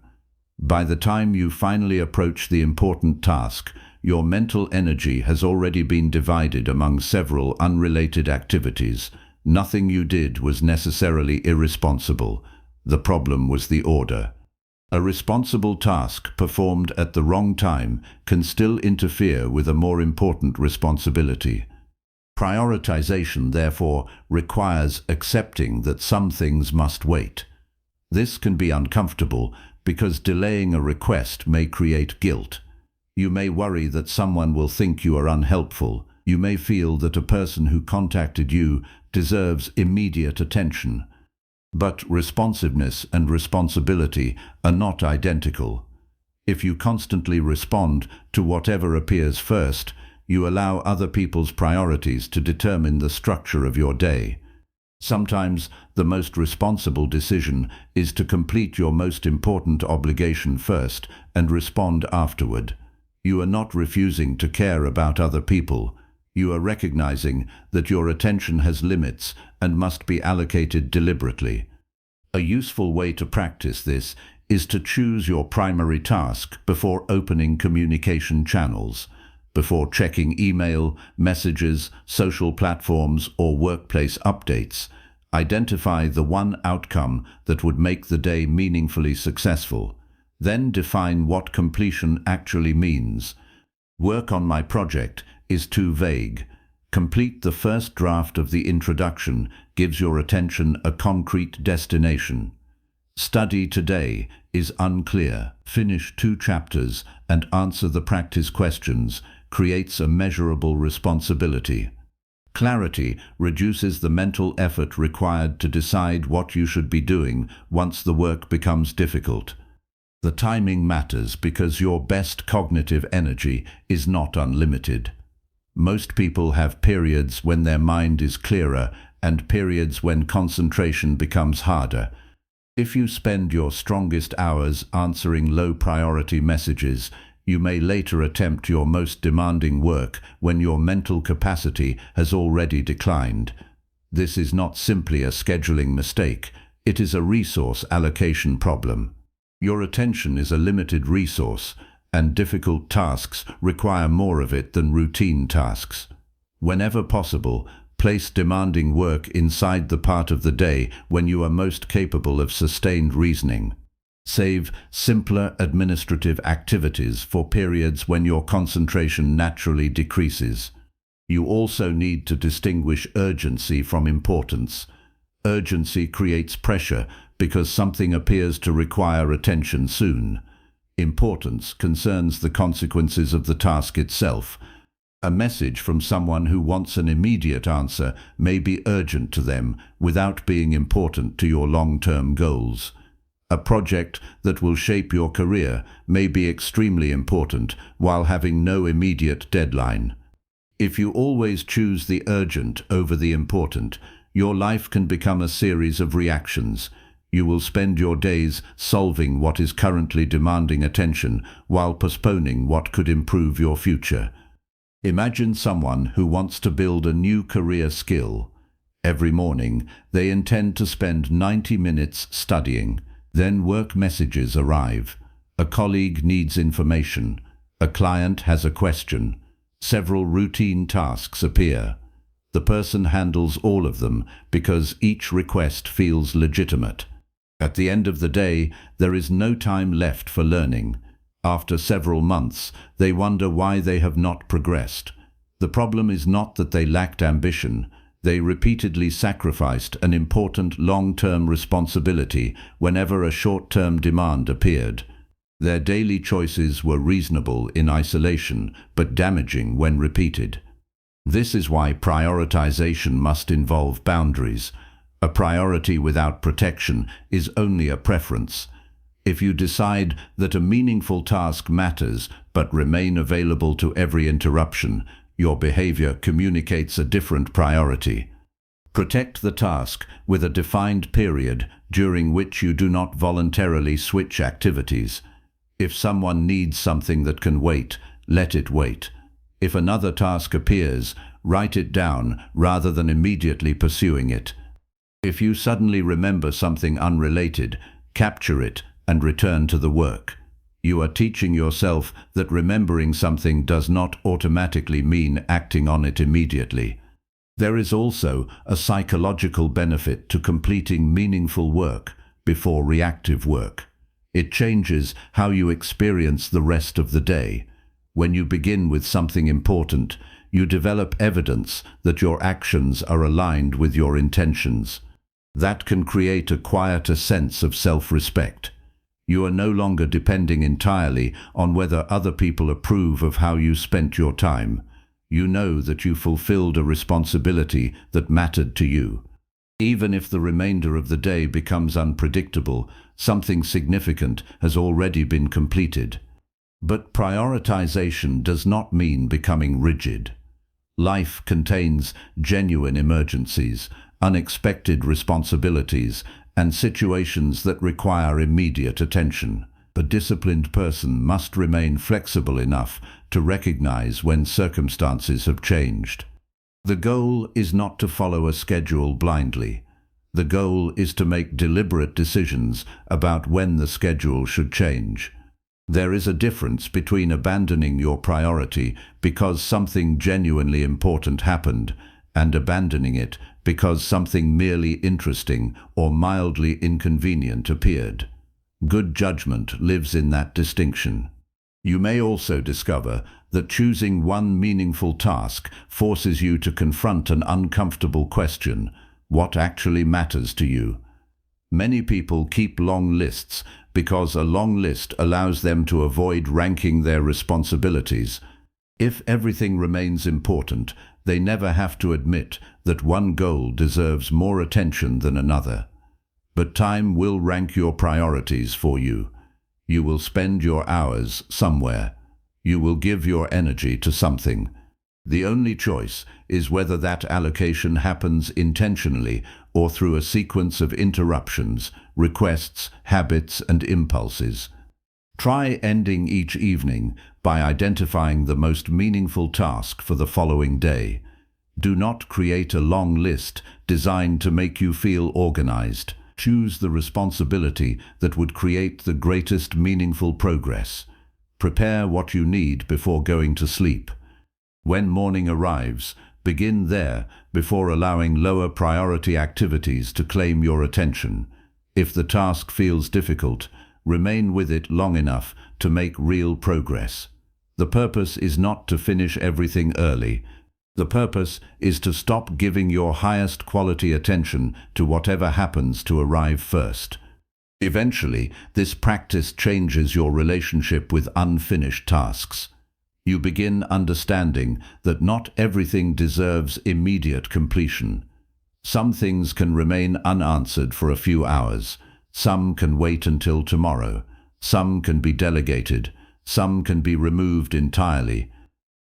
By the time you finally approach the important task, your mental energy has already been divided among several unrelated activities. Nothing you did was necessarily irresponsible. The problem was the order. A responsible task performed at the wrong time can still interfere with a more important responsibility. Prioritization, therefore, requires accepting that some things must wait. This can be uncomfortable because delaying a request may create guilt. You may worry that someone will think you are unhelpful. You may feel that a person who contacted you deserves immediate attention. But responsiveness and responsibility are not identical. If you constantly respond to whatever appears first, you allow other people's priorities to determine the structure of your day. Sometimes the most responsible decision is to complete your most important obligation first and respond afterward. You are not refusing to care about other people. You are recognizing that your attention has limits and must be allocated deliberately. A useful way to practice this is to choose your primary task before opening communication channels. Before checking email, messages, social platforms, or workplace updates, identify the one outcome that would make the day meaningfully successful. Then define what completion actually means. Work on my project is too vague. Complete the first draft of the introduction gives your attention a concrete destination. Study today is unclear. Finish 2 chapters and answer the practice questions creates a measurable responsibility. Clarity reduces the mental effort required to decide what you should be doing once the work becomes difficult. The timing matters because your best cognitive energy is not unlimited. Most people have periods when their mind is clearer and periods when concentration becomes harder. If you spend your strongest hours answering low-priority messages, you may later attempt your most demanding work when your mental capacity has already declined. This is not simply a scheduling mistake, it is a resource allocation problem. Your attention is a limited resource, and difficult tasks require more of it than routine tasks. Whenever possible, place demanding work inside the part of the day when you are most capable of sustained reasoning. Save simpler administrative activities for periods when your concentration naturally decreases. You also need to distinguish urgency from importance. Urgency creates pressure because something appears to require attention soon. Importance concerns the consequences of the task itself. A message from someone who wants an immediate answer may be urgent to them without being important to your long-term goals. A project that will shape your career may be extremely important while having no immediate deadline. If you always choose the urgent over the important, your life can become a series of reactions. You will spend your days solving what is currently demanding attention while postponing what could improve your future. Imagine someone who wants to build a new career skill. Every morning, they intend to spend 90 minutes studying. Then work messages arrive. A colleague needs information. A client has a question. Several routine tasks appear. The person handles all of them because each request feels legitimate. At the end of the day, there is no time left for learning. After several months, they wonder why they have not progressed. The problem is not that they lacked ambition. They repeatedly sacrificed an important long-term responsibility whenever a short-term demand appeared. Their daily choices were reasonable in isolation, but damaging when repeated. This is why prioritization must involve boundaries. A priority without protection is only a preference. If you decide that a meaningful task matters but remain available to every interruption, your behavior communicates a different priority. Protect the task with a defined period during which you do not voluntarily switch activities. If someone needs something that can wait, let it wait. If another task appears, write it down rather than immediately pursuing it. If you suddenly remember something unrelated, capture it and return to the work. You are teaching yourself that remembering something does not automatically mean acting on it immediately. There is also a psychological benefit to completing meaningful work before reactive work. It changes how you experience the rest of the day. When you begin with something important, you develop evidence that your actions are aligned with your intentions. That can create a quieter sense of self-respect. You are no longer depending entirely on whether other people approve of how you spent your time. You know that you fulfilled a responsibility that mattered to you. Even if the remainder of the day becomes unpredictable, something significant has already been completed. But prioritization does not mean becoming rigid. Life contains genuine emergencies, unexpected responsibilities, and situations that require immediate attention. A disciplined person must remain flexible enough to recognize when circumstances have changed. The goal is not to follow a schedule blindly. The goal is to make deliberate decisions about when the schedule should change. There is a difference between abandoning your priority because something genuinely important happened and abandoning it because something merely interesting or mildly inconvenient appeared. Good judgment lives in that distinction. You may also discover that choosing one meaningful task forces you to confront an uncomfortable question: what actually matters to you? Many people keep long lists because a long list allows them to avoid ranking their responsibilities. If everything remains important, they never have to admit that one goal deserves more attention than another. But time will rank your priorities for you. You will spend your hours somewhere. You will give your energy to something. The only choice is whether that allocation happens intentionally or through a sequence of interruptions, requests, habits, and impulses. Try ending each evening by identifying the most meaningful task for the following day. Do not create a long list designed to make you feel organized. Choose the responsibility that would create the greatest meaningful progress. Prepare what you need before going to sleep. When morning arrives, begin there before allowing lower priority activities to claim your attention. If the task feels difficult, remain with it long enough to make real progress. The purpose is not to finish everything early. The purpose is to stop giving your highest quality attention to whatever happens to arrive first. Eventually, this practice changes your relationship with unfinished tasks. You begin understanding that not everything deserves immediate completion. Some things can remain unanswered for a few hours. Some can wait until tomorrow. Some can be delegated. Some can be removed entirely.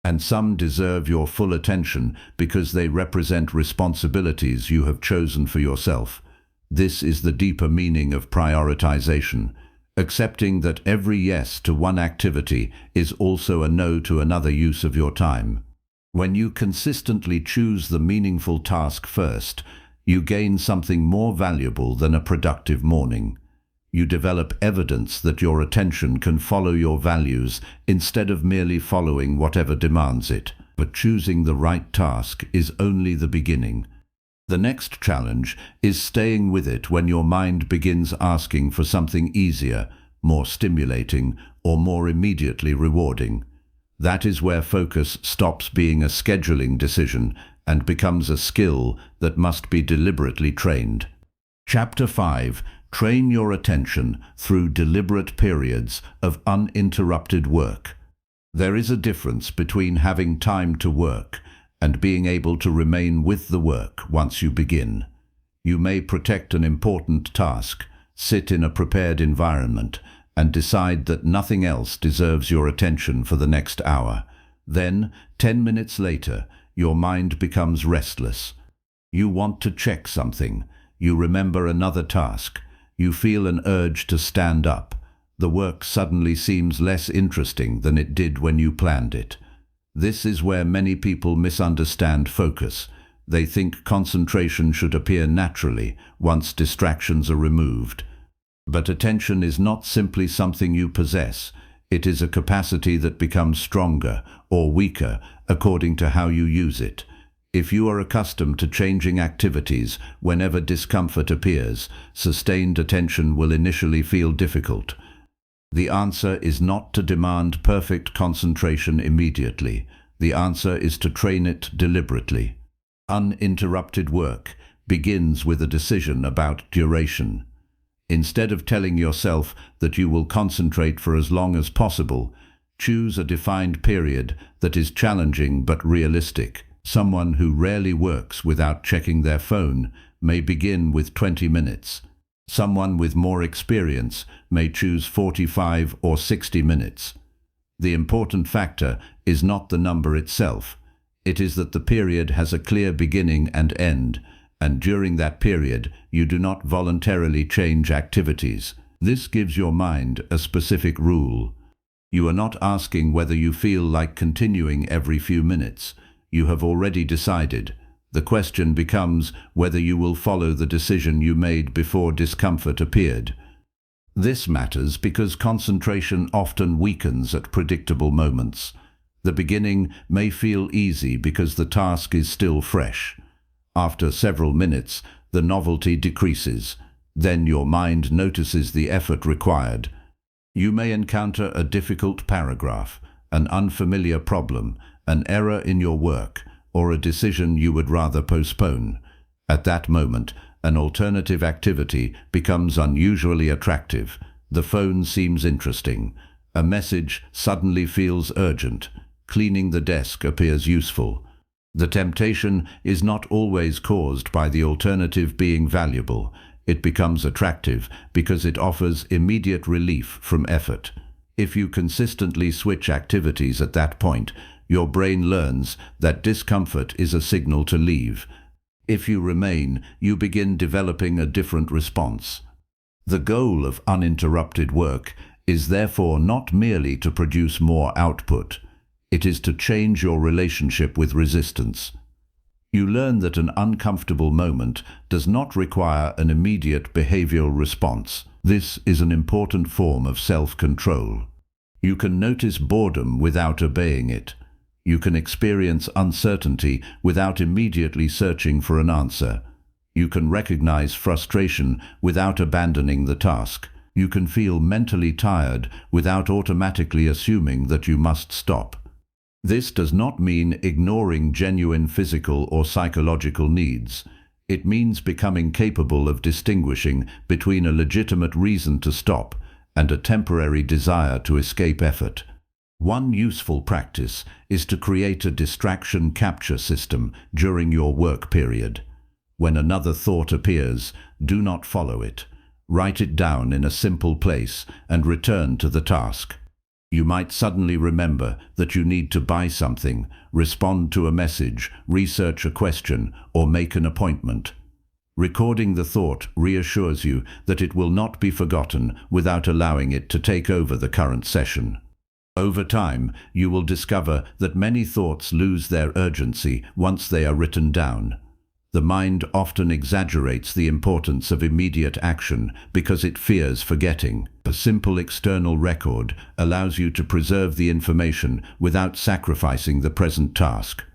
And some deserve your full attention because they represent responsibilities you have chosen for yourself. This is the deeper meaning of prioritization. Accepting that every yes to one activity is also a no to another use of your time. When you consistently choose the meaningful task first, you gain something more valuable than a productive morning. You develop evidence that your attention can follow your values instead of merely following whatever demands it. But choosing the right task is only the beginning. The next challenge is staying with it when your mind begins asking for something easier, more stimulating, or more immediately rewarding. That is where focus stops being a scheduling decision and becomes a skill that must be deliberately trained. Chapter 5. Train your attention through deliberate periods of uninterrupted work. There is a difference between having time to work and being able to remain with the work once you begin. You may protect an important task, sit in a prepared environment, and decide that nothing else deserves your attention for the next hour. Then, 10 minutes later, your mind becomes restless. You want to check something. You remember another task. You feel an urge to stand up. The work suddenly seems less interesting than it did when you planned it. This is where many people misunderstand focus. They think concentration should appear naturally once distractions are removed. But attention is not simply something you possess. It is a capacity that becomes stronger or weaker according to how you use it. If you are accustomed to changing activities whenever discomfort appears, sustained attention will initially feel difficult. The answer is not to demand perfect concentration immediately. The answer is to train it deliberately. Uninterrupted work begins with a decision about duration. Instead of telling yourself that you will concentrate for as long as possible, choose a defined period that is challenging but realistic. Someone who rarely works without checking their phone may begin with 20 minutes. Someone with more experience may choose 45 or 60 minutes. The important factor is not the number itself. It is that the period has a clear beginning and end, and during that period you do not voluntarily change activities. This gives your mind a specific rule. You are not asking whether you feel like continuing every few minutes. You have already decided. The question becomes whether you will follow the decision you made before discomfort appeared. This matters because concentration often weakens at predictable moments. The beginning may feel easy because the task is still fresh. After several minutes, the novelty decreases. Then your mind notices the effort required. You may encounter a difficult paragraph, an unfamiliar problem, an error in your work, or a decision you would rather postpone. At that moment, an alternative activity becomes unusually attractive. The phone seems interesting. A message suddenly feels urgent. Cleaning the desk appears useful. The temptation is not always caused by the alternative being valuable. It becomes attractive because it offers immediate relief from effort. If you consistently switch activities at that point, your brain learns that discomfort is a signal to leave. If you remain, you begin developing a different response. The goal of uninterrupted work is therefore not merely to produce more output. It is to change your relationship with resistance. You learn that an uncomfortable moment does not require an immediate behavioral response. This is an important form of self-control. You can notice boredom without obeying it. You can experience uncertainty without immediately searching for an answer. You can recognize frustration without abandoning the task. You can feel mentally tired without automatically assuming that you must stop. This does not mean ignoring genuine physical or psychological needs. It means becoming capable of distinguishing between a legitimate reason to stop and a temporary desire to escape effort. One useful practice is to create a distraction capture system during your work period. When another thought appears, do not follow it. Write it down in a simple place and return to the task. You might suddenly remember that you need to buy something, respond to a message, research a question, or make an appointment. Recording the thought reassures you that it will not be forgotten without allowing it to take over the current session. Over time, you will discover that many thoughts lose their urgency once they are written down. The mind often exaggerates the importance of immediate action because it fears forgetting. A simple external record allows you to preserve the information without sacrificing the present task.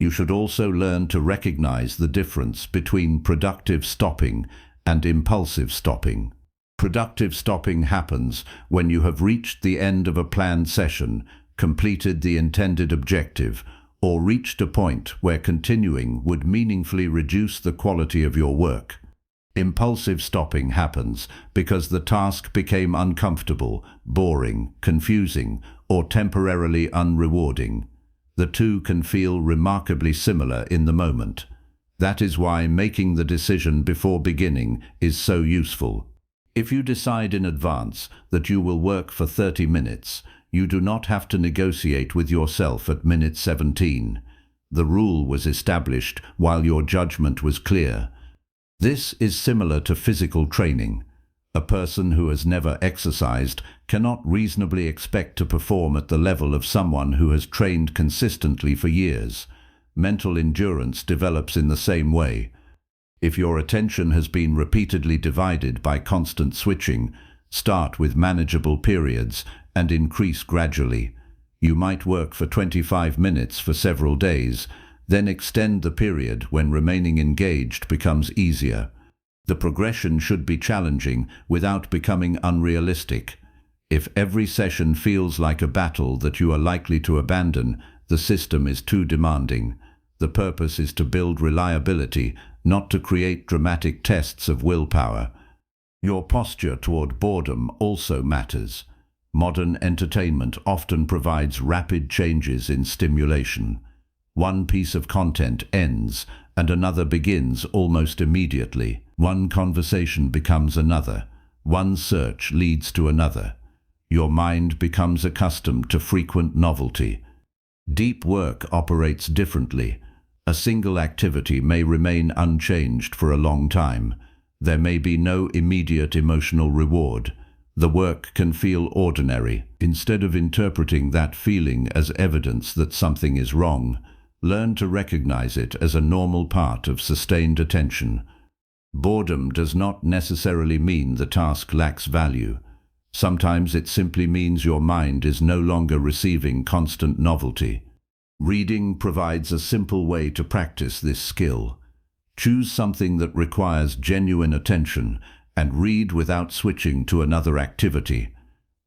You should also learn to recognize the difference between productive stopping and impulsive stopping. Productive stopping happens when you have reached the end of a planned session, completed the intended objective, or reached a point where continuing would meaningfully reduce the quality of your work. Impulsive stopping happens because the task became uncomfortable, boring, confusing, or temporarily unrewarding. The two can feel remarkably similar in the moment. That is why making the decision before beginning is so useful. If you decide in advance that you will work for 30 minutes, you do not have to negotiate with yourself at minute 17. The rule was established while your judgment was clear. This is similar to physical training. A person who has never exercised cannot reasonably expect to perform at the level of someone who has trained consistently for years. Mental endurance develops in the same way. If your attention has been repeatedly divided by constant switching, start with manageable periods and increase gradually. You might work for 25 minutes for several days, then extend the period when remaining engaged becomes easier. The progression should be challenging without becoming unrealistic. If every session feels like a battle that you are likely to abandon, the system is too demanding. The purpose is to build reliability, not to create dramatic tests of willpower. Your posture toward boredom also matters. Modern entertainment often provides rapid changes in stimulation. One piece of content ends and another begins almost immediately. One conversation becomes another. One search leads to another. Your mind becomes accustomed to frequent novelty. Deep work operates differently. A single activity may remain unchanged for a long time. There may be no immediate emotional reward. The work can feel ordinary. Instead of interpreting that feeling as evidence that something is wrong, learn to recognize it as a normal part of sustained attention. Boredom does not necessarily mean the task lacks value. Sometimes it simply means your mind is no longer receiving constant novelty. Reading provides a simple way to practice this skill. Choose something that requires genuine attention and read without switching to another activity.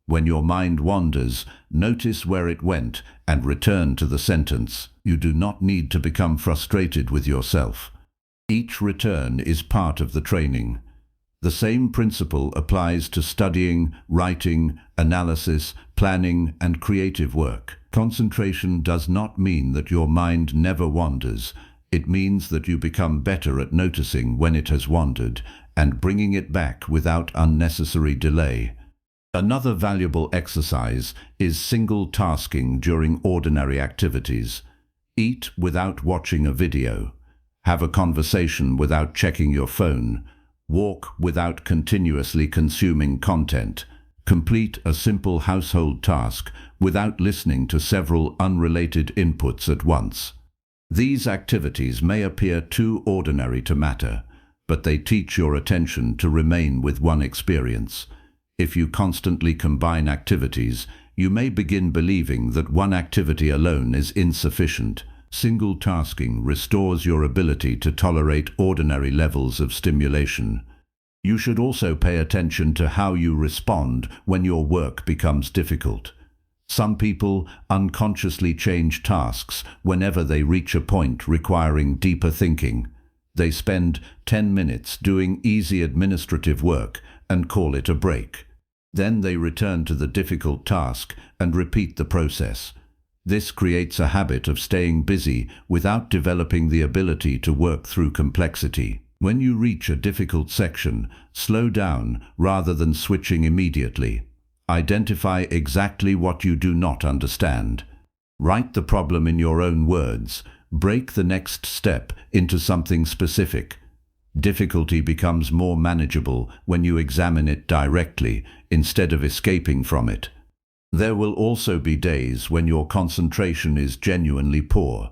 When your mind wanders, notice where it went and return to the sentence. You do not need to become frustrated with yourself. Each return is part of the training. The same principle applies to studying, writing, analysis, planning, and creative work. Concentration does not mean that your mind never wanders. It means that you become better at noticing when it has wandered and bringing it back without unnecessary delay. Another valuable exercise is single tasking during ordinary activities. Eat without watching a video. Have a conversation without checking your phone. Walk without continuously consuming content. Complete a simple household task without listening to several unrelated inputs at once. These activities may appear too ordinary to matter, but they teach your attention to remain with one experience. If you constantly combine activities, you may begin believing that one activity alone is insufficient. Single tasking restores your ability to tolerate ordinary levels of stimulation. You should also pay attention to how you respond when your work becomes difficult. Some people unconsciously change tasks whenever they reach a point requiring deeper thinking. They spend 10 minutes doing easy administrative work and call it a break. Then they return to the difficult task and repeat the process. This creates a habit of staying busy without developing the ability to work through complexity. When you reach a difficult section, slow down rather than switching immediately. Identify exactly what you do not understand. Write the problem in your own words. Break the next step into something specific. Difficulty becomes more manageable when you examine it directly instead of escaping from it. There will also be days when your concentration is genuinely poor.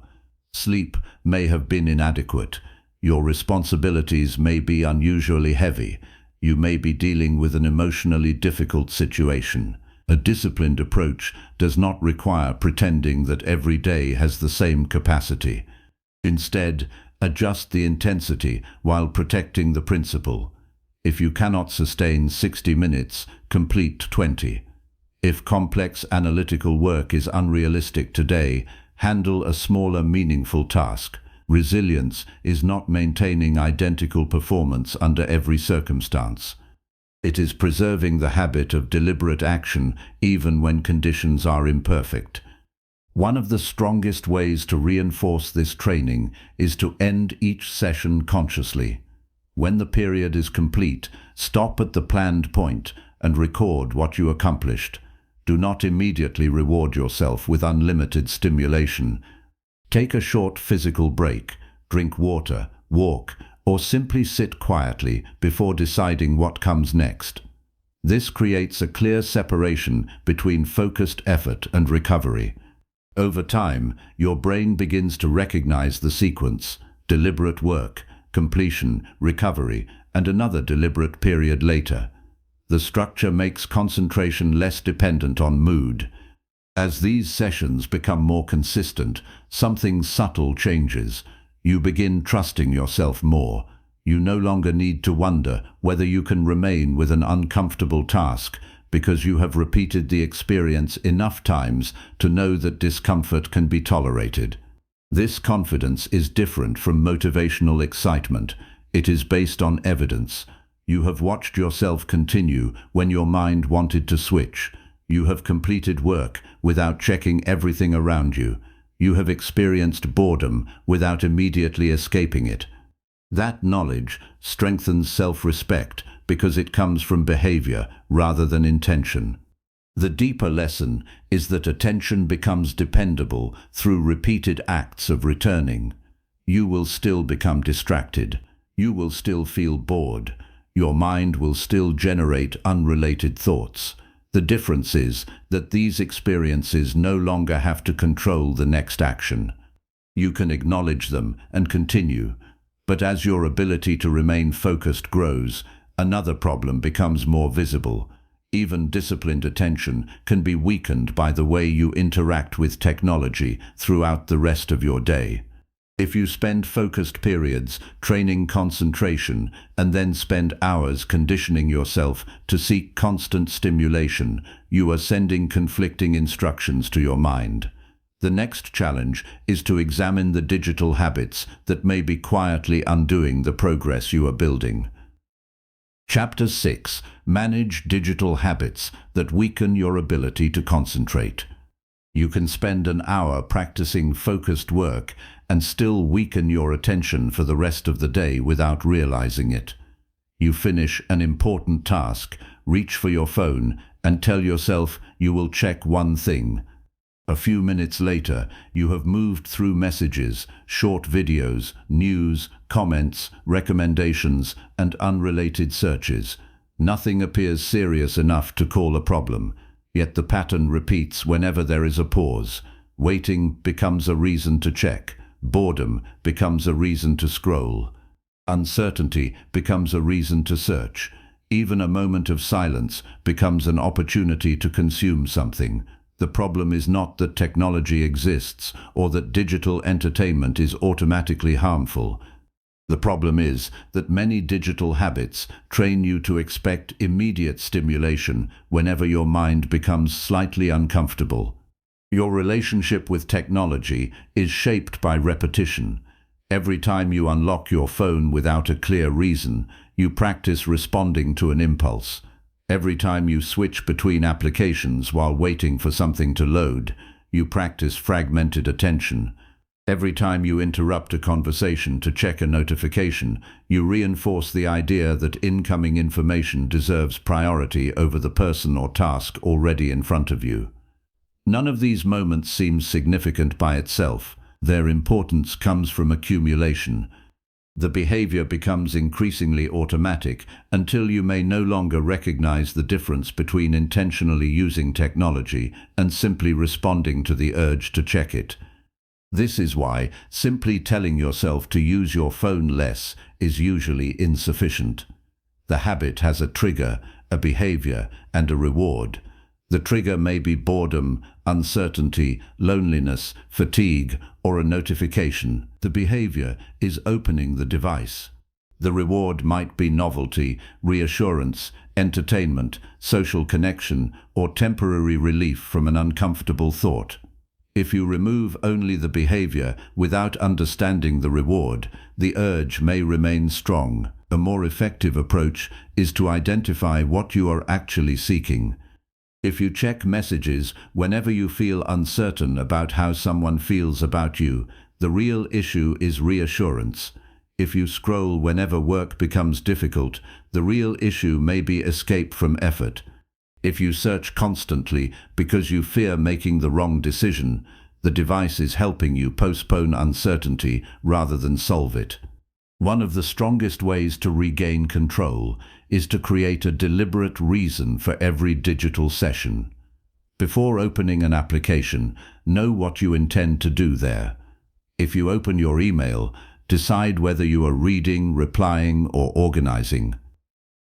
Sleep may have been inadequate. Your responsibilities may be unusually heavy. You may be dealing with an emotionally difficult situation. A disciplined approach does not require pretending that every day has the same capacity. Instead, adjust the intensity while protecting the principle. If you cannot sustain 60 minutes, complete 20. If complex analytical work is unrealistic today, handle a smaller, meaningful task. Resilience is not maintaining identical performance under every circumstance. It is preserving the habit of deliberate action even when conditions are imperfect. One of the strongest ways to reinforce this training is to end each session consciously. When the period is complete, stop at the planned point and record what you accomplished. Do not immediately reward yourself with unlimited stimulation. Take a short physical break, drink water, walk, or simply sit quietly before deciding what comes next. This creates a clear separation between focused effort and recovery. Over time, your brain begins to recognize the sequence: deliberate work, completion, recovery, and another deliberate period later. The structure makes concentration less dependent on mood. As these sessions become more consistent, something subtle changes. You begin trusting yourself more. You no longer need to wonder whether you can remain with an uncomfortable task, because you have repeated the experience enough times to know that discomfort can be tolerated. This confidence is different from motivational excitement. It is based on evidence. You have watched yourself continue when your mind wanted to switch. You have completed work without checking everything around you. You have experienced boredom without immediately escaping it. That knowledge strengthens self-respect because it comes from behavior rather than intention. The deeper lesson is that attention becomes dependable through repeated acts of returning. You will still become distracted. You will still feel bored. Your mind will still generate unrelated thoughts. The difference is that these experiences no longer have to control the next action. You can acknowledge them and continue, but as your ability to remain focused grows, another problem becomes more visible. Even disciplined attention can be weakened by the way you interact with technology throughout the rest of your day. If you spend focused periods training concentration and then spend hours conditioning yourself to seek constant stimulation, you are sending conflicting instructions to your mind. The next challenge is to examine the digital habits that may be quietly undoing the progress you are building. Chapter 6. Manage digital habits that weaken your ability to concentrate. You can spend an hour practicing focused work and still weaken your attention for the rest of the day without realizing it. You finish an important task, reach for your phone, and tell yourself you will check one thing. A few minutes later, you have moved through messages, short videos, news, comments, recommendations, and unrelated searches. Nothing appears serious enough to call a problem, yet the pattern repeats whenever there is a pause. Waiting becomes a reason to check. Boredom becomes a reason to scroll. Uncertainty becomes a reason to search. Even a moment of silence becomes an opportunity to consume something. The problem is not that technology exists or that digital entertainment is automatically harmful. The problem is that many digital habits train you to expect immediate stimulation whenever your mind becomes slightly uncomfortable. Your relationship with technology is shaped by repetition. Every time you unlock your phone without a clear reason, you practice responding to an impulse. Every time you switch between applications while waiting for something to load, you practice fragmented attention. Every time you interrupt a conversation to check a notification, you reinforce the idea that incoming information deserves priority over the person or task already in front of you. None of these moments seems significant by itself. Their importance comes from accumulation. The behavior becomes increasingly automatic until you may no longer recognize the difference between intentionally using technology and simply responding to the urge to check it. This is why simply telling yourself to use your phone less is usually insufficient. The habit has a trigger, a behavior, and a reward. The trigger may be boredom, uncertainty, loneliness, fatigue, or a notification. The behavior is opening the device. The reward might be novelty, reassurance, entertainment, social connection, or temporary relief from an uncomfortable thought. If you remove only the behavior without understanding the reward, the urge may remain strong. A more effective approach is to identify what you are actually seeking. If you check messages whenever you feel uncertain about how someone feels about you, the real issue is reassurance. If you scroll whenever work becomes difficult, the real issue may be escape from effort. If you search constantly because you fear making the wrong decision, the device is helping you postpone uncertainty rather than solve it. One of the strongest ways to regain control is to create a deliberate reason for every digital session. Before opening an application, know what you intend to do there. If you open your email, decide whether you are reading, replying, or organizing.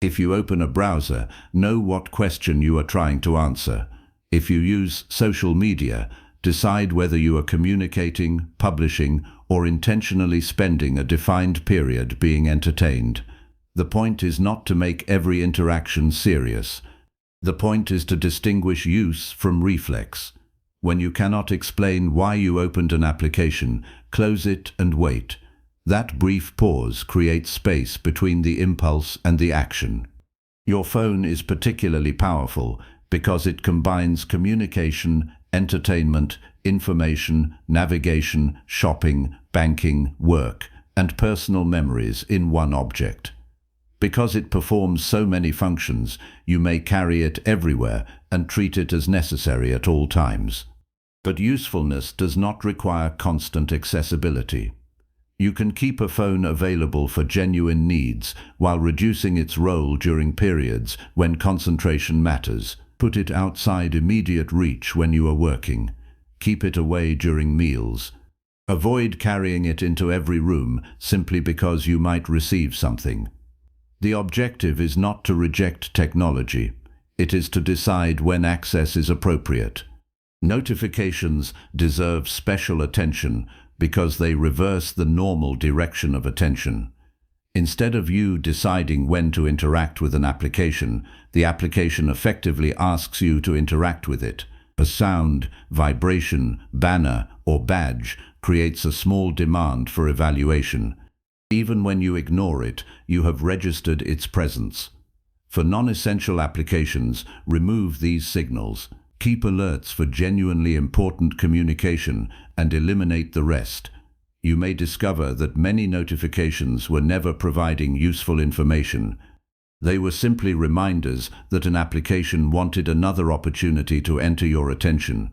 If you open a browser, know what question you are trying to answer. If you use social media, decide whether you are communicating, publishing, or intentionally spending a defined period being entertained. The point is not to make every interaction serious. The point is to distinguish use from reflex. When you cannot explain why you opened an application, close it and wait. That brief pause creates space between the impulse and the action. Your phone is particularly powerful because it combines communication, entertainment, information, navigation, shopping, banking, work, and personal memories in one object. Because it performs so many functions, you may carry it everywhere and treat it as necessary at all times. But usefulness does not require constant accessibility. You can keep a phone available for genuine needs while reducing its role during periods when concentration matters. Put it outside immediate reach when you are working. Keep it away during meals. Avoid carrying it into every room simply because you might receive something. The objective is not to reject technology. It is to decide when access is appropriate. Notifications deserve special attention because they reverse the normal direction of attention. Instead of you deciding when to interact with an application, the application effectively asks you to interact with it. A sound, vibration, banner, or badge creates a small demand for evaluation. Even when you ignore it, you have registered its presence. For non-essential applications, remove these signals. Keep alerts for genuinely important communication and eliminate the rest. You may discover that many notifications were never providing useful information. They were simply reminders that an application wanted another opportunity to enter your attention.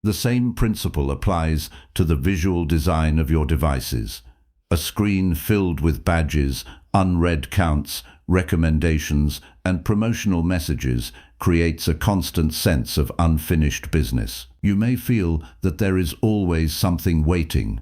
The same principle applies to the visual design of your devices. A screen filled with badges, unread counts, recommendations, and promotional messages creates a constant sense of unfinished business. You may feel that there is always something waiting.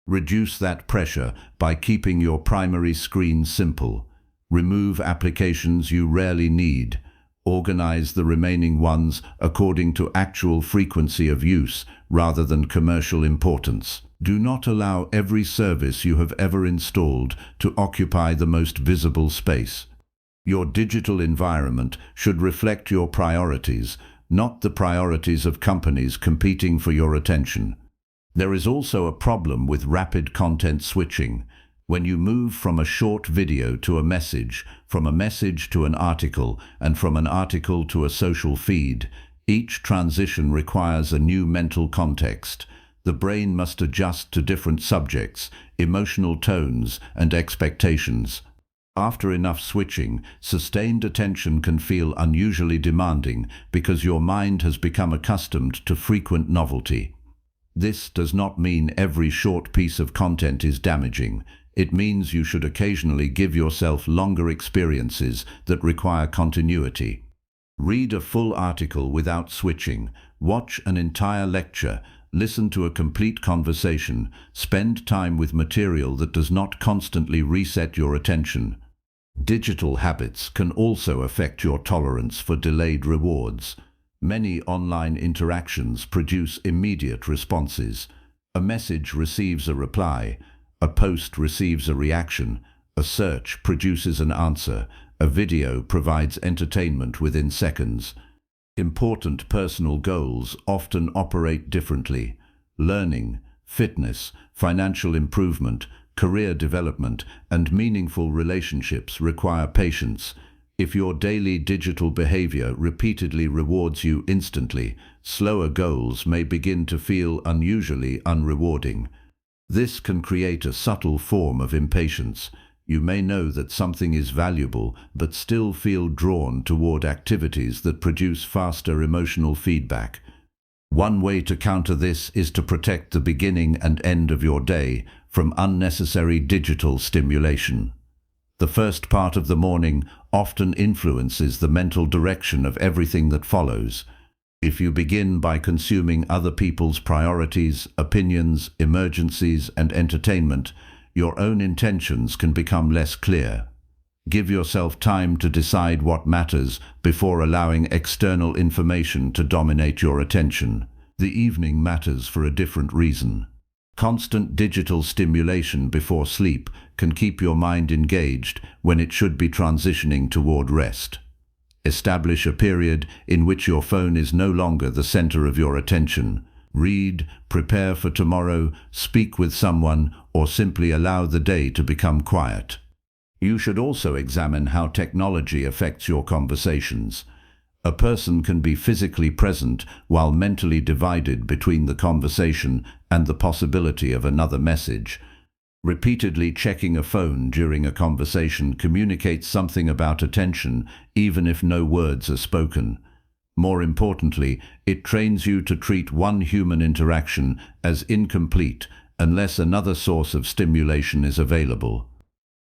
Reduce that pressure by keeping your primary screen simple. Remove applications you rarely need. Organize the remaining ones according to actual frequency of use rather than commercial importance. Do not allow every service you have ever installed to occupy the most visible space. Your digital environment should reflect your priorities, not the priorities of companies competing for your attention. There is also a problem with rapid content switching. When you move from a short video to a message, from a message to an article, and from an article to a social feed, each transition requires a new mental context. The brain must adjust to different subjects, emotional tones, and expectations. After enough switching, sustained attention can feel unusually demanding because your mind has become accustomed to frequent novelty. This does not mean every short piece of content is damaging. It means you should occasionally give yourself longer experiences that require continuity. Read a full article without switching. Watch an entire lecture. Listen to a complete conversation. Spend time with material that does not constantly reset your attention. Digital habits can also affect your tolerance for delayed rewards. Many online interactions produce immediate responses. A message receives a reply. A post receives a reaction. A search produces an answer. A video provides entertainment within seconds. Important personal goals often operate differently. Learning, fitness, financial improvement, career development, and meaningful relationships require patience. If your daily digital behavior repeatedly rewards you instantly, slower goals may begin to feel unusually unrewarding. This can create a subtle form of impatience. You may know that something is valuable, but still feel drawn toward activities that produce faster emotional feedback. One way to counter this is to protect the beginning and end of your day from unnecessary digital stimulation. The first part of the morning often influences the mental direction of everything that follows. If you begin by consuming other people's priorities, opinions, emergencies, and entertainment, your own intentions can become less clear. Give yourself time to decide what matters before allowing external information to dominate your attention. The evening matters for a different reason. Constant digital stimulation before sleep can keep your mind engaged when it should be transitioning toward rest. Establish a period in which your phone is no longer the center of your attention. Read, prepare for tomorrow, speak with someone, or simply allow the day to become quiet. You should also examine how technology affects your conversations. A person can be physically present while mentally divided between the conversation and the possibility of another message. Repeatedly checking a phone during a conversation communicates something about attention, even if no words are spoken. More importantly, it trains you to treat one human interaction as incomplete unless another source of stimulation is available.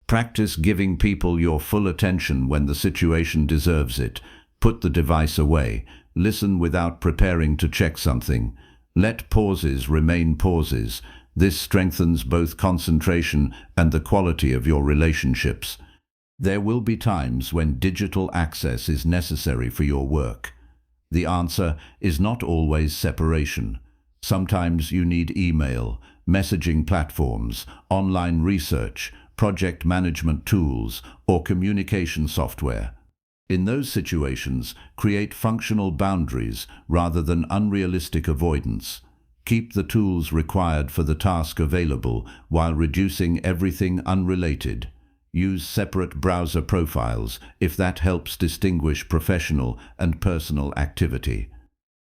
Practice giving people your full attention when the situation deserves it. Put the device away. Listen without preparing to check something. Let pauses remain pauses. This strengthens both concentration and the quality of your relationships. There will be times when digital access is necessary for your work. The answer is not always separation. Sometimes you need email, messaging platforms, online research, project management tools, or communication software. In those situations, create functional boundaries rather than unrealistic avoidance. Keep the tools required for the task available while reducing everything unrelated. Use separate browser profiles if that helps distinguish professional and personal activity.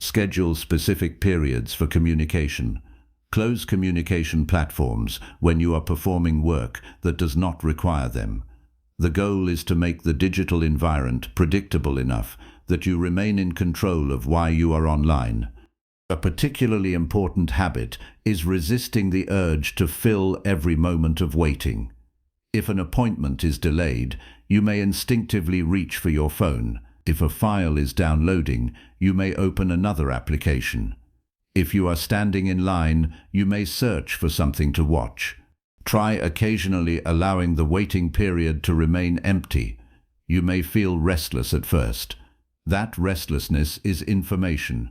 Schedule specific periods for communication. Close communication platforms when you are performing work that does not require them. The goal is to make the digital environment predictable enough that you remain in control of why you are online. A particularly important habit is resisting the urge to fill every moment of waiting. If an appointment is delayed, you may instinctively reach for your phone. If a file is downloading, you may open another application. If you are standing in line, you may search for something to watch. Try occasionally allowing the waiting period to remain empty. You may feel restless at first. That restlessness is information.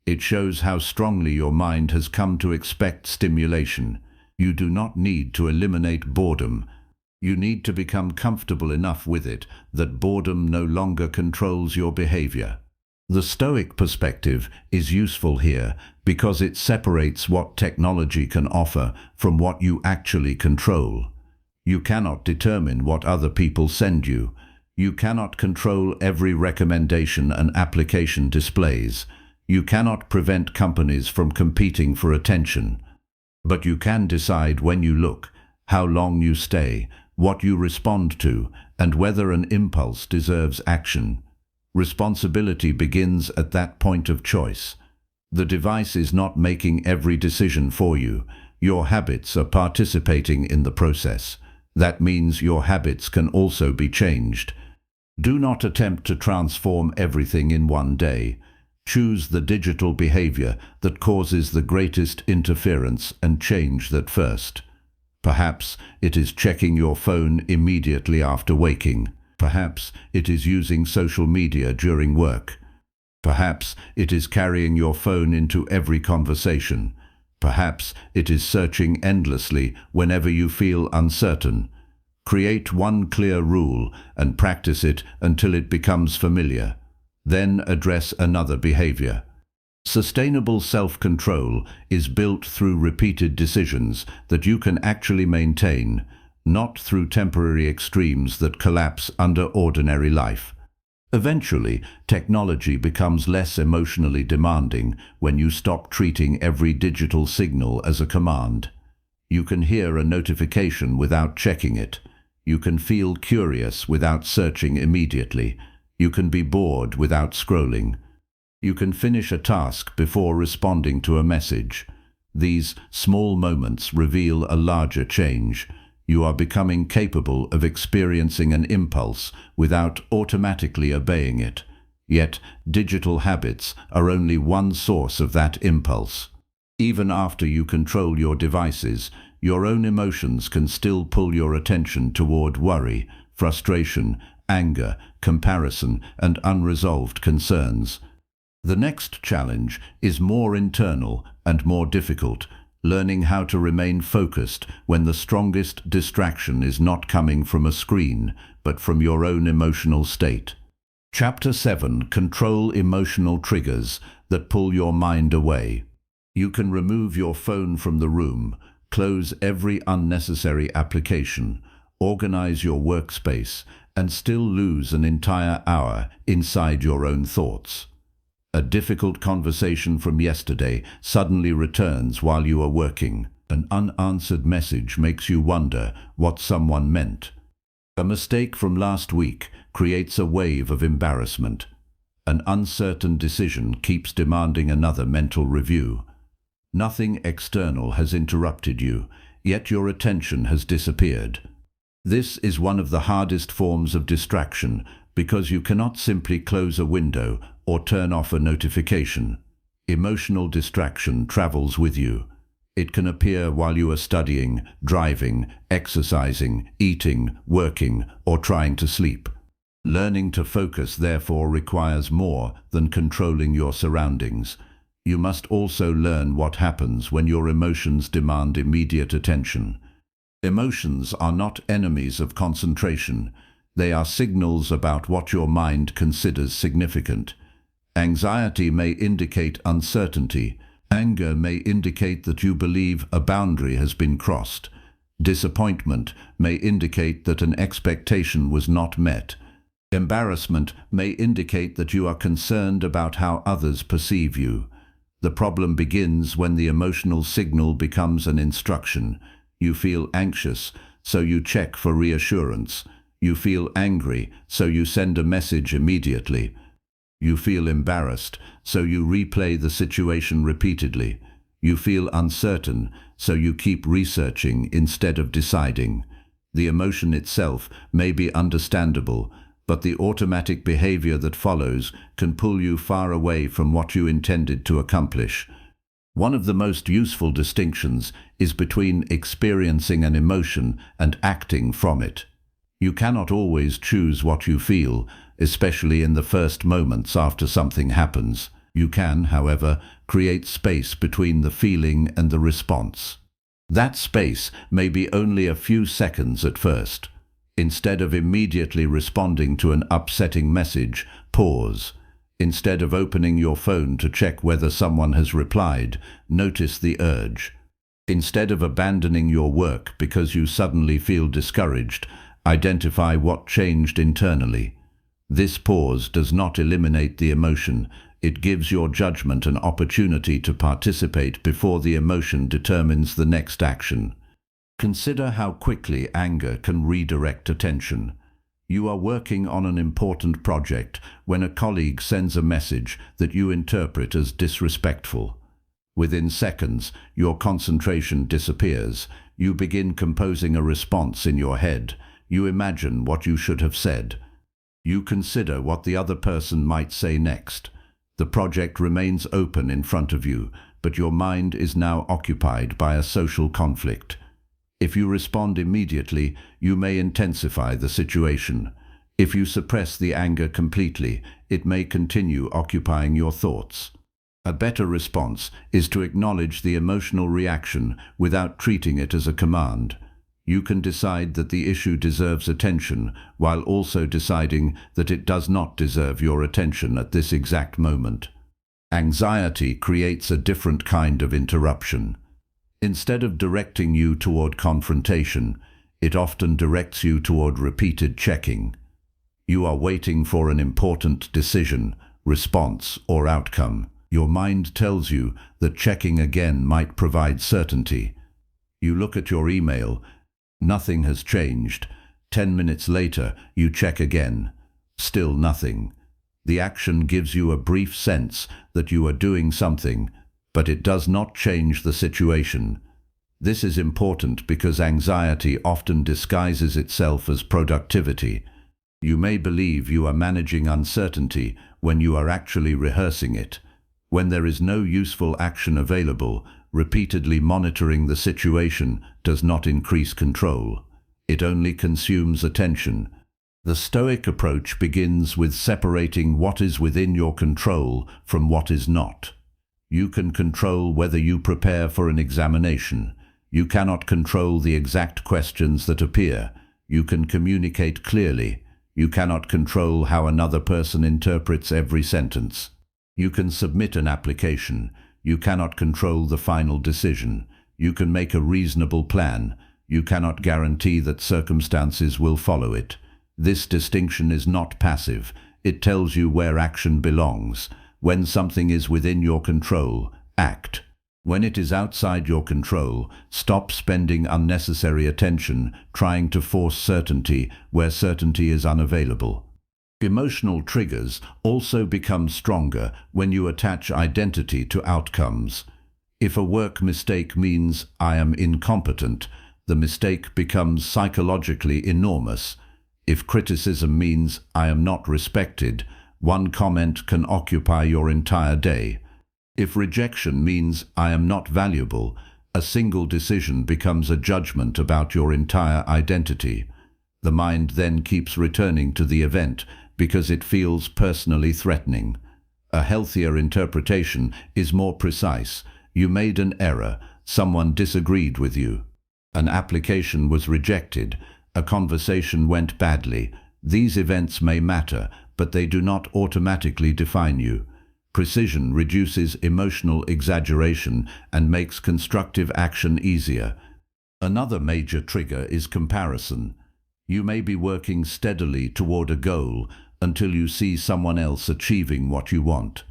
It shows how strongly your mind has come to expect stimulation. You do not need to eliminate boredom. You need to become comfortable enough with it that boredom no longer controls your behavior. The Stoic perspective is useful here because it separates what technology can offer from what you actually control. You cannot determine what other people send you. You cannot control every recommendation an application displays. You cannot prevent companies from competing for attention. But you can decide when you look, how long you stay, what you respond to, and whether an impulse deserves action. Responsibility begins at that point of choice. The device is not making every decision for you. Your habits are participating in the process. That means your habits can also be changed. Do not attempt to transform everything in one day. Choose the digital behavior that causes the greatest interference and change that first. Perhaps it is checking your phone immediately after waking. Perhaps it is using social media during work. Perhaps it is carrying your phone into every conversation. Perhaps it is searching endlessly whenever you feel uncertain. Create one clear rule and practice it until it becomes familiar. Then address another behavior. Sustainable self-control is built through repeated decisions that you can actually maintain, not through temporary extremes that collapse under ordinary life. Eventually, technology becomes less emotionally demanding when you stop treating every digital signal as a command. You can hear a notification without checking it. You can feel curious without searching immediately. You can be bored without scrolling. You can finish a task before responding to a message. These small moments reveal a larger change. You are becoming capable of experiencing an impulse without automatically obeying it. Yet, digital habits are only one source of that impulse. Even after you control your devices, your own emotions can still pull your attention toward worry, frustration, anger, comparison, and unresolved concerns. The next challenge is more internal and more difficult, learning how to remain focused when the strongest distraction is not coming from a screen, but from your own emotional state. Chapter 7. Control emotional triggers that pull your mind away. You can remove your phone from the room, close every unnecessary application, organize your workspace, and still lose an entire hour inside your own thoughts. A difficult conversation from yesterday suddenly returns while you are working. An unanswered message makes you wonder what someone meant. A mistake from last week creates a wave of embarrassment. An uncertain decision keeps demanding another mental review. Nothing external has interrupted you, yet your attention has disappeared. This is one of the hardest forms of distraction because you cannot simply close a window or turn off a notification. Emotional distraction travels with you. It can appear while you are studying, driving, exercising, eating, working, or trying to sleep. Learning to focus therefore requires more than controlling your surroundings. You must also learn what happens when your emotions demand immediate attention. Emotions are not enemies of concentration. They are signals about what your mind considers significant. Anxiety may indicate uncertainty. Anger may indicate that you believe a boundary has been crossed. Disappointment may indicate that an expectation was not met. Embarrassment may indicate that you are concerned about how others perceive you. The problem begins when the emotional signal becomes an instruction. You feel anxious, so you check for reassurance. You feel angry, so you send a message immediately. You feel embarrassed, so you replay the situation repeatedly. You feel uncertain, so you keep researching instead of deciding. The emotion itself may be understandable, but the automatic behavior that follows can pull you far away from what you intended to accomplish. One of the most useful distinctions is between experiencing an emotion and acting from it. You cannot always choose what you feel, especially in the first moments after something happens. You can, however, create space between the feeling and the response. That space may be only a few seconds at first. Instead of immediately responding to an upsetting message, pause. Instead of opening your phone to check whether someone has replied, notice the urge. Instead of abandoning your work because you suddenly feel discouraged, identify what changed internally. This pause does not eliminate the emotion. It gives your judgment an opportunity to participate before the emotion determines the next action. Consider how quickly anger can redirect attention. You are working on an important project when a colleague sends a message that you interpret as disrespectful. Within seconds, your concentration disappears. You begin composing a response in your head. You imagine what you should have said. You consider what the other person might say next. The project remains open in front of you, but your mind is now occupied by a social conflict. If you respond immediately, you may intensify the situation. If you suppress the anger completely, it may continue occupying your thoughts. A better response is to acknowledge the emotional reaction without treating it as a command. You can decide that the issue deserves attention while also deciding that it does not deserve your attention at this exact moment. Anxiety creates a different kind of interruption. Instead of directing you toward confrontation, it often directs you toward repeated checking. You are waiting for an important decision, response, or outcome. Your mind tells you that checking again might provide certainty. You look at your email. Nothing has changed. 10 minutes later, you check again. Still nothing. The action gives you a brief sense that you are doing something, but it does not change the situation. This is important because anxiety often disguises itself as productivity. You may believe you are managing uncertainty when you are actually rehearsing it. When there is no useful action available, repeatedly monitoring the situation does not increase control. It only consumes attention. The Stoic approach begins with separating what is within your control from what is not. You can control whether you prepare for an examination. You cannot control the exact questions that appear. You can communicate clearly. You cannot control how another person interprets every sentence. You can submit an application. You cannot control the final decision. You can make a reasonable plan. You cannot guarantee that circumstances will follow it. This distinction is not passive. It tells you where action belongs. When something is within your control, act. When it is outside your control, stop spending unnecessary attention trying to force certainty where certainty is unavailable. Emotional triggers also become stronger when you attach identity to outcomes. If a work mistake means "I am incompetent," the mistake becomes psychologically enormous. If criticism means "I am not respected," one comment can occupy your entire day. If rejection means "I am not valuable," a single decision becomes a judgment about your entire identity. The mind then keeps returning to the event because it feels personally threatening. A healthier interpretation is more precise. You made an error. Someone disagreed with you. An application was rejected. A conversation went badly. These events may matter, but they do not automatically define you. Precision reduces emotional exaggeration and makes constructive action easier. Another major trigger is comparison. You may be working steadily toward a goal until you see someone else achieving what you want.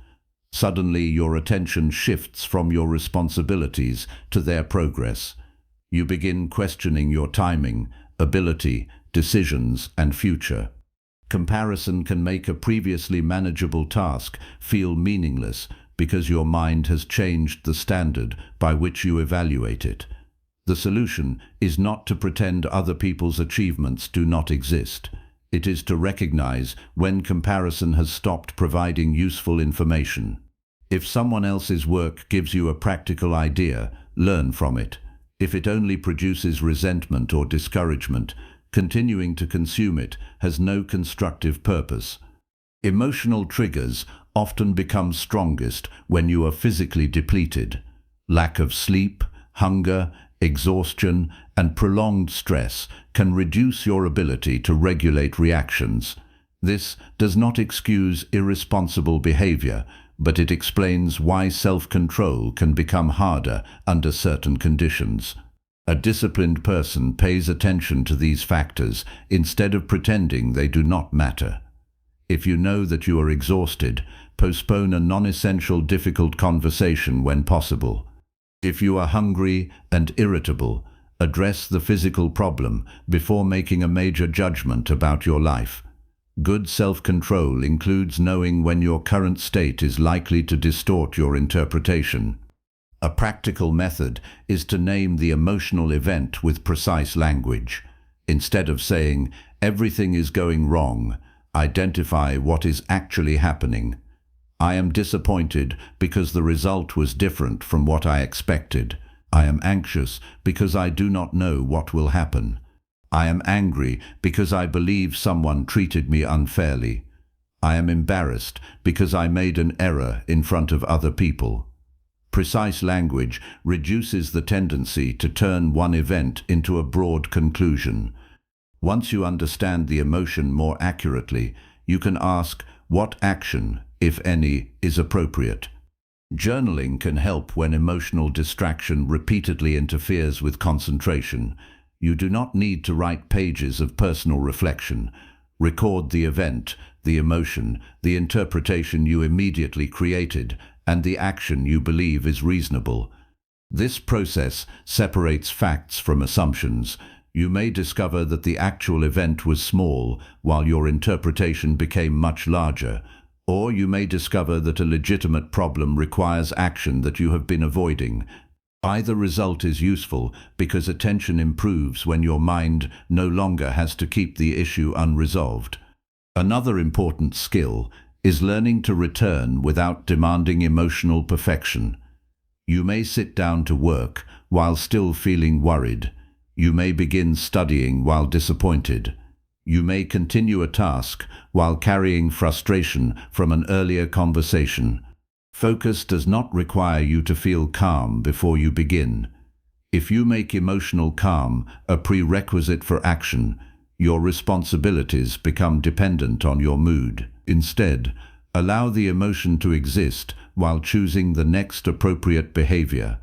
Suddenly, your attention shifts from your responsibilities to their progress. You begin questioning your timing, ability, decisions, and future. Comparison can make a previously manageable task feel meaningless because your mind has changed the standard by which you evaluate it. The solution is not to pretend other people's achievements do not exist. It is to recognize when comparison has stopped providing useful information. If someone else's work gives you a practical idea, learn from it. If it only produces resentment or discouragement, continuing to consume it has no constructive purpose. Emotional triggers often become strongest when you are physically depleted. Lack of sleep, hunger, exhaustion, and prolonged stress can reduce your ability to regulate reactions. This does not excuse irresponsible behavior, but it explains why self-control can become harder under certain conditions. A disciplined person pays attention to these factors instead of pretending they do not matter. If you know that you are exhausted, postpone a non-essential difficult conversation when possible. If you are hungry and irritable, address the physical problem before making a major judgment about your life. Good self-control includes knowing when your current state is likely to distort your interpretation. A practical method is to name the emotional event with precise language. Instead of saying, "Everything is going wrong," identify what is actually happening. I am disappointed because the result was different from what I expected. I am anxious because I do not know what will happen. I am angry because I believe someone treated me unfairly. I am embarrassed because I made an error in front of other people. Precise language reduces the tendency to turn one event into a broad conclusion. Once you understand the emotion more accurately, you can ask what action, if any, is appropriate. Journaling can help when emotional distraction repeatedly interferes with concentration. You do not need to write pages of personal reflection. Record the event, the emotion, the interpretation you immediately created, and the action you believe is reasonable. This process separates facts from assumptions. You may discover that the actual event was small, while your interpretation became much larger. Or you may discover that a legitimate problem requires action that you have been avoiding. Either result is useful because attention improves when your mind no longer has to keep the issue unresolved. Another important skill is learning to return without demanding emotional perfection. You may sit down to work while still feeling worried. You may begin studying while disappointed. You may continue a task while carrying frustration from an earlier conversation. Focus does not require you to feel calm before you begin. If you make emotional calm a prerequisite for action, your responsibilities become dependent on your mood. Instead, allow the emotion to exist while choosing the next appropriate behavior.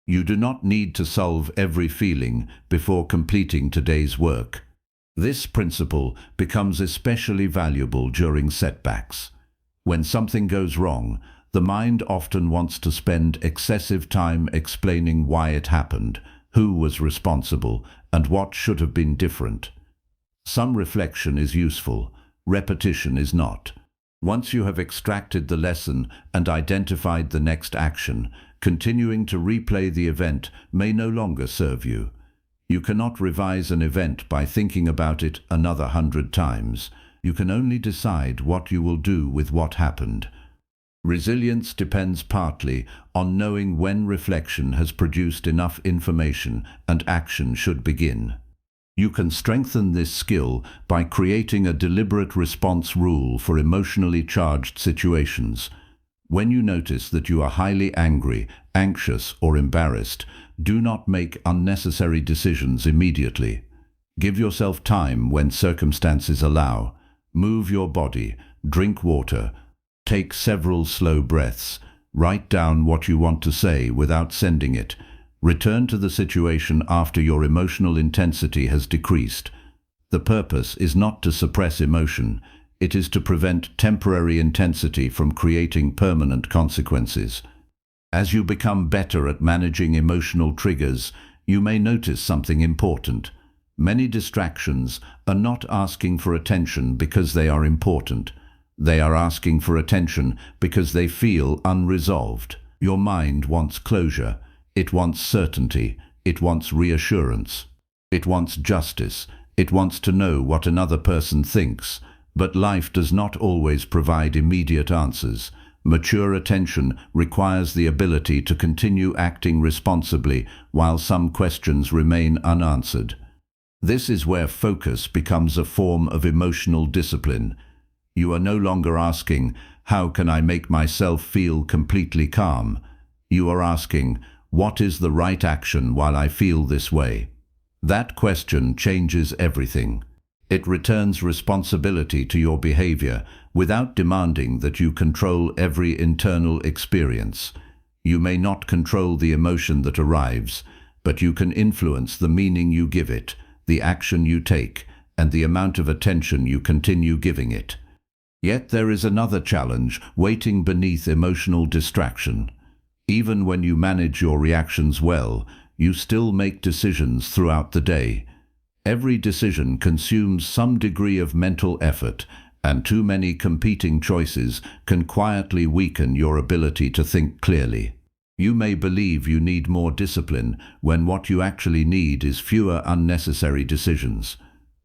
You do not need to solve every feeling before completing today's work. This principle becomes especially valuable during setbacks. When something goes wrong, the mind often wants to spend excessive time explaining why it happened, who was responsible, and what should have been different. Some reflection is useful, repetition is not. Once you have extracted the lesson and identified the next action, continuing to replay the event may no longer serve you. You cannot revise an event by thinking about it another 100 times. You can only decide what you will do with what happened. Resilience depends partly on knowing when reflection has produced enough information and action should begin. You can strengthen this skill by creating a deliberate response rule for emotionally charged situations. When you notice that you are highly angry, anxious, or embarrassed, do not make unnecessary decisions immediately. Give yourself time when circumstances allow. Move your body, drink water, take several slow breaths, write down what you want to say without sending it. Return to the situation after your emotional intensity has decreased. The purpose is not to suppress emotion. It is to prevent temporary intensity from creating permanent consequences. As you become better at managing emotional triggers, you may notice something important. Many distractions are not asking for attention because they are important. They are asking for attention because they feel unresolved. Your mind wants closure. It wants certainty. It wants reassurance. It wants justice. It wants to know what another person thinks. But life does not always provide immediate answers. Mature attention requires the ability to continue acting responsibly while some questions remain unanswered. This is where focus becomes a form of emotional discipline. You are no longer asking, "How can I make myself feel completely calm?" You are asking, "What is the right action while I feel this way?" That question changes everything. It returns responsibility to your behavior without demanding that you control every internal experience. You may not control the emotion that arrives, but you can influence the meaning you give it, the action you take, and the amount of attention you continue giving it. Yet there is another challenge waiting beneath emotional distraction. Even when you manage your reactions well, you still make decisions throughout the day. Every decision consumes some degree of mental effort, and too many competing choices can quietly weaken your ability to think clearly. You may believe you need more discipline when what you actually need is fewer unnecessary decisions.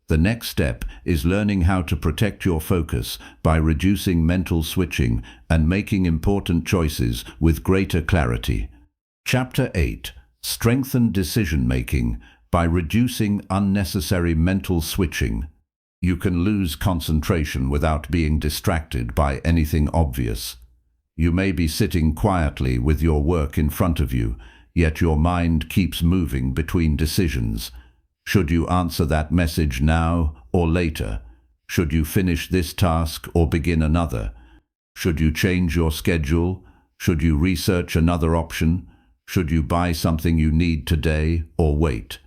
The next step is learning how to protect your focus by reducing mental switching and making important choices with greater clarity. Chapter 8. Strengthen decision-making by reducing unnecessary mental switching. You can lose concentration without being distracted by anything obvious. You may be sitting quietly with your work in front of you, yet your mind keeps moving between decisions. Should you answer that message now or later? Should you finish this task or begin another? Should you change your schedule? Should you research another option? Should you buy something you need today or wait?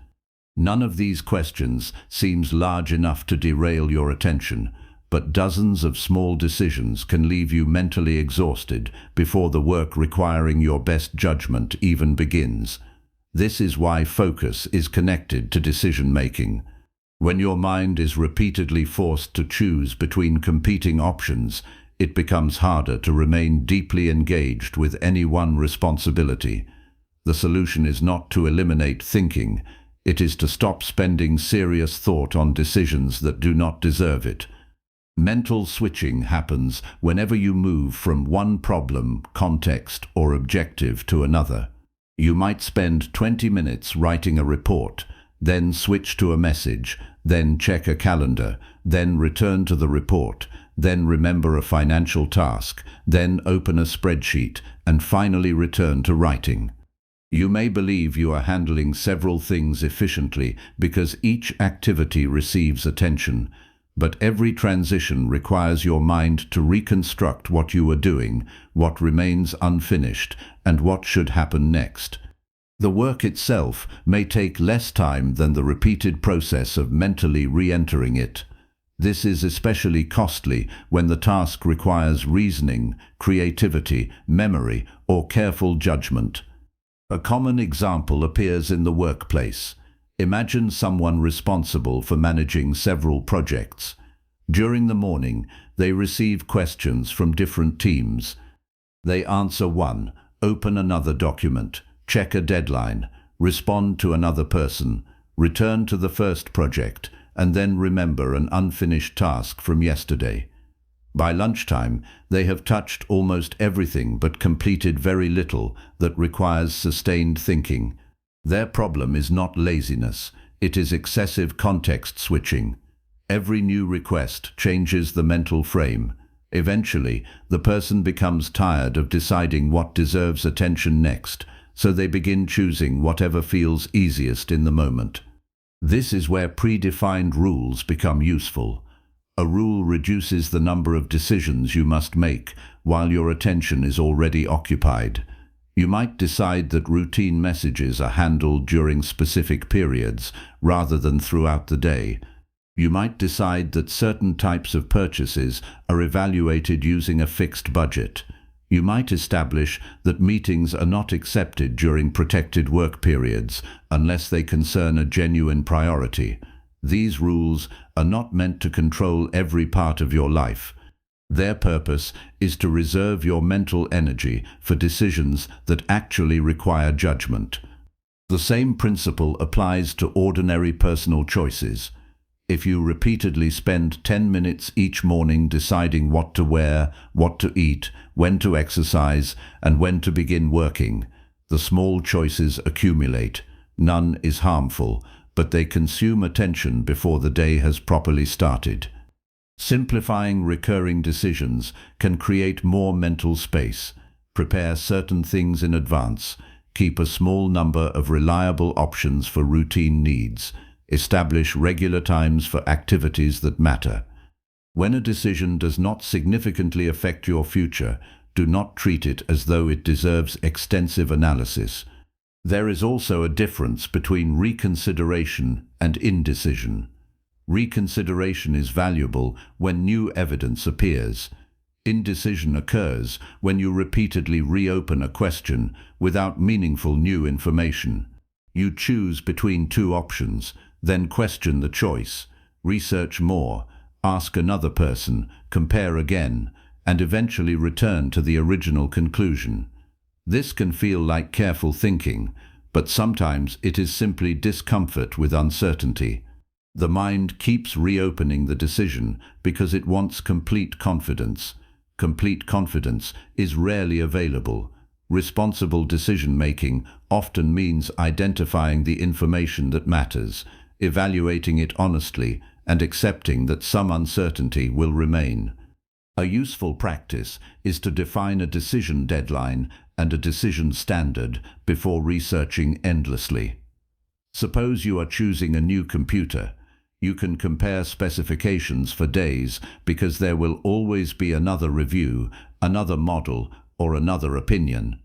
None of these questions seems large enough to derail your attention, but dozens of small decisions can leave you mentally exhausted before the work requiring your best judgment even begins. This is why focus is connected to decision-making. When your mind is repeatedly forced to choose between competing options, it becomes harder to remain deeply engaged with any one responsibility. The solution is not to eliminate thinking. It is to stop spending serious thought on decisions that do not deserve it. Mental switching happens whenever you move from one problem, context, or objective to another. You might spend 20 minutes writing a report, then switch to a message, then check a calendar, then return to the report, then remember a financial task, then open a spreadsheet, and finally return to writing. You may believe you are handling several things efficiently because each activity receives attention, but every transition requires your mind to reconstruct what you are doing, what remains unfinished, and what should happen next. The work itself may take less time than the repeated process of mentally re-entering it. This is especially costly when the task requires reasoning, creativity, memory, or careful judgment. A common example appears in the workplace. Imagine someone responsible for managing several projects. During the morning, they receive questions from different teams. They answer one, open another document, check a deadline, respond to another person, return to the first project, and then remember an unfinished task from yesterday. By lunchtime, they have touched almost everything but completed very little that requires sustained thinking. Their problem is not laziness, it is excessive context switching. Every new request changes the mental frame. Eventually, the person becomes tired of deciding what deserves attention next, so they begin choosing whatever feels easiest in the moment. This is where predefined rules become useful. A rule reduces the number of decisions you must make while your attention is already occupied. You might decide that routine messages are handled during specific periods rather than throughout the day. You might decide that certain types of purchases are evaluated using a fixed budget. You might establish that meetings are not accepted during protected work periods unless they concern a genuine priority. These rules are not meant to control every part of your life. Their purpose is to reserve your mental energy for decisions that actually require judgment. The same principle applies to ordinary personal choices. If you repeatedly spend 10 minutes each morning deciding what to wear, what to eat, when to exercise, and when to begin working, the small choices accumulate. None is harmful, but they consume attention before the day has properly started. Simplifying recurring decisions can create more mental space. Prepare certain things in advance. Keep a small number of reliable options for routine needs. Establish regular times for activities that matter. When a decision does not significantly affect your future, do not treat it as though it deserves extensive analysis. There is also a difference between reconsideration and indecision. Reconsideration is valuable when new evidence appears. Indecision occurs when you repeatedly reopen a question without meaningful new information. You choose between two options, then question the choice, research more, ask another person, compare again, and eventually return to the original conclusion. This can feel like careful thinking, but sometimes it is simply discomfort with uncertainty. The mind keeps reopening the decision because it wants complete confidence. Complete confidence is rarely available. Responsible decision-making often means identifying the information that matters, evaluating it honestly, and accepting that some uncertainty will remain. A useful practice is to define a decision deadline and a decision standard before researching endlessly. Suppose you are choosing a new computer. You can compare specifications for days because there will always be another review, another model, or another opinion.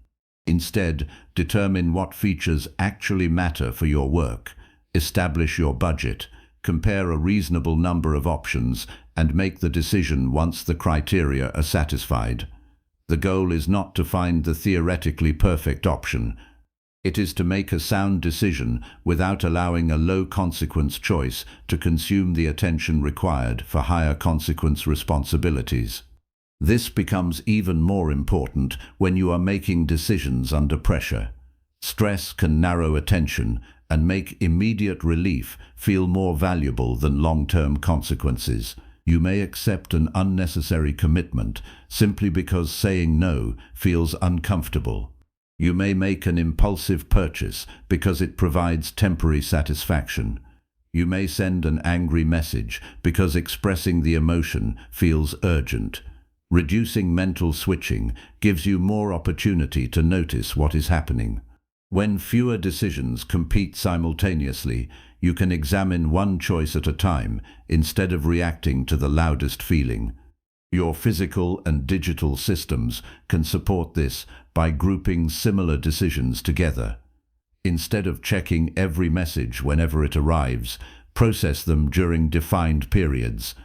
Instead, determine what features actually matter for your work. Establish your budget. Compare a reasonable number of options and make the decision once the criteria are satisfied. The goal is not to find the theoretically perfect option. It is to make a sound decision without allowing a low-consequence choice to consume the attention required for higher consequence responsibilities. This becomes even more important when you are making decisions under pressure. Stress can narrow attention and make immediate relief feel more valuable than long-term consequences. You may accept an unnecessary commitment simply because saying no feels uncomfortable. You may make an impulsive purchase because it provides temporary satisfaction. You may send an angry message because expressing the emotion feels urgent. Reducing mental switching gives you more opportunity to notice what is happening. When fewer decisions compete simultaneously, you can examine one choice at a time instead of reacting to the loudest feeling. Your physical and digital systems can support this by grouping similar decisions together. Instead of checking every message whenever it arrives, process them during defined periods.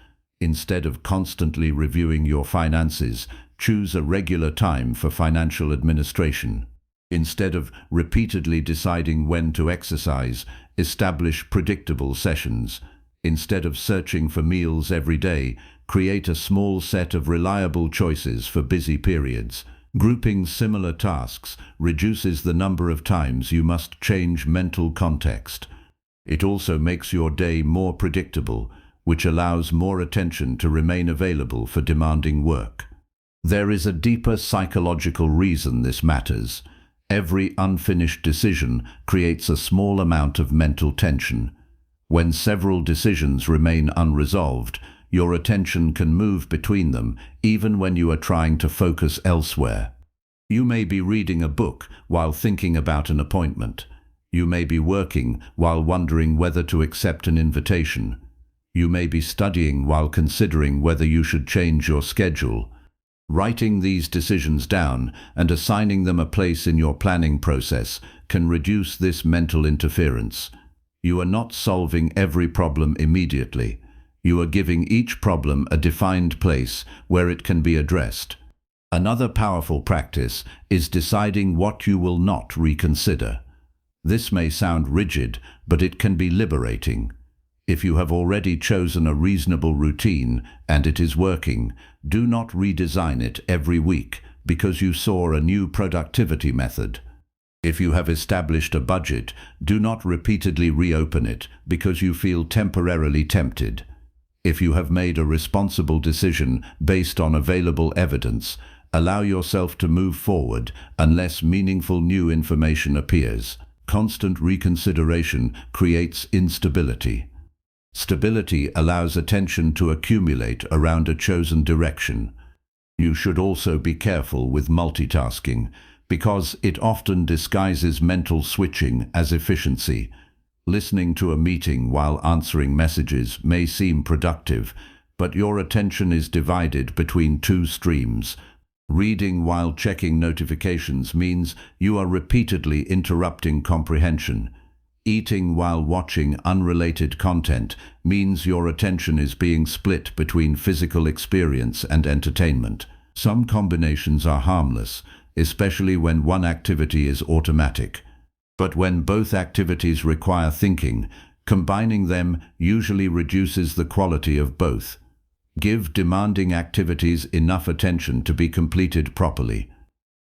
Instead of constantly reviewing your finances, choose a regular time for financial administration. Instead of repeatedly deciding when to exercise, establish predictable sessions. Instead of searching for meals every day, create a small set of reliable choices for busy periods. Grouping similar tasks reduces the number of times you must change mental context. It also makes your day more predictable, which allows more attention to remain available for demanding work. There is a deeper psychological reason this matters. Every unfinished decision creates a small amount of mental tension. When several decisions remain unresolved, your attention can move between them even when you are trying to focus elsewhere. You may be reading a book while thinking about an appointment. You may be working while wondering whether to accept an invitation. You may be studying while considering whether you should change your schedule. Writing these decisions down and assigning them a place in your planning process can reduce this mental interference. You are not solving every problem immediately. You are giving each problem a defined place where it can be addressed. Another powerful practice is deciding what you will not reconsider. This may sound rigid, but it can be liberating. If you have already chosen a reasonable routine and it is working, do not redesign it every week because you saw a new productivity method. If you have established a budget, do not repeatedly reopen it because you feel temporarily tempted. If you have made a responsible decision based on available evidence, allow yourself to move forward unless meaningful new information appears. Constant reconsideration creates instability. Stability allows attention to accumulate around a chosen direction. You should also be careful with multitasking, because it often disguises mental switching as efficiency. Listening to a meeting while answering messages may seem productive, but your attention is divided between two streams. Reading while checking notifications means you are repeatedly interrupting comprehension. Eating while watching unrelated content means your attention is being split between physical experience and entertainment. Some combinations are harmless, especially when one activity is automatic. But when both activities require thinking, combining them usually reduces the quality of both. Give demanding activities enough attention to be completed properly.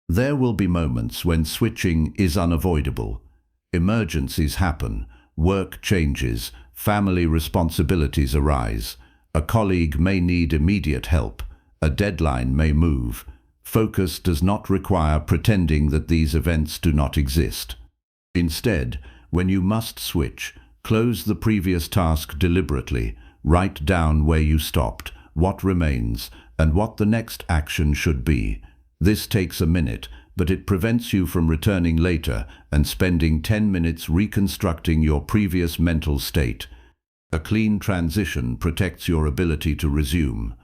There will be moments when switching is unavoidable. Emergencies happen, work changes, family responsibilities arise. A colleague may need immediate help. A deadline may move. Focus does not require pretending that these events do not exist. Instead, when you must switch, close the previous task deliberately. Write down where you stopped, what remains, and what the next action should be. This takes a minute, but it prevents you from returning later and spending 10 minutes reconstructing your previous mental state. A clean transition protects your ability to resume.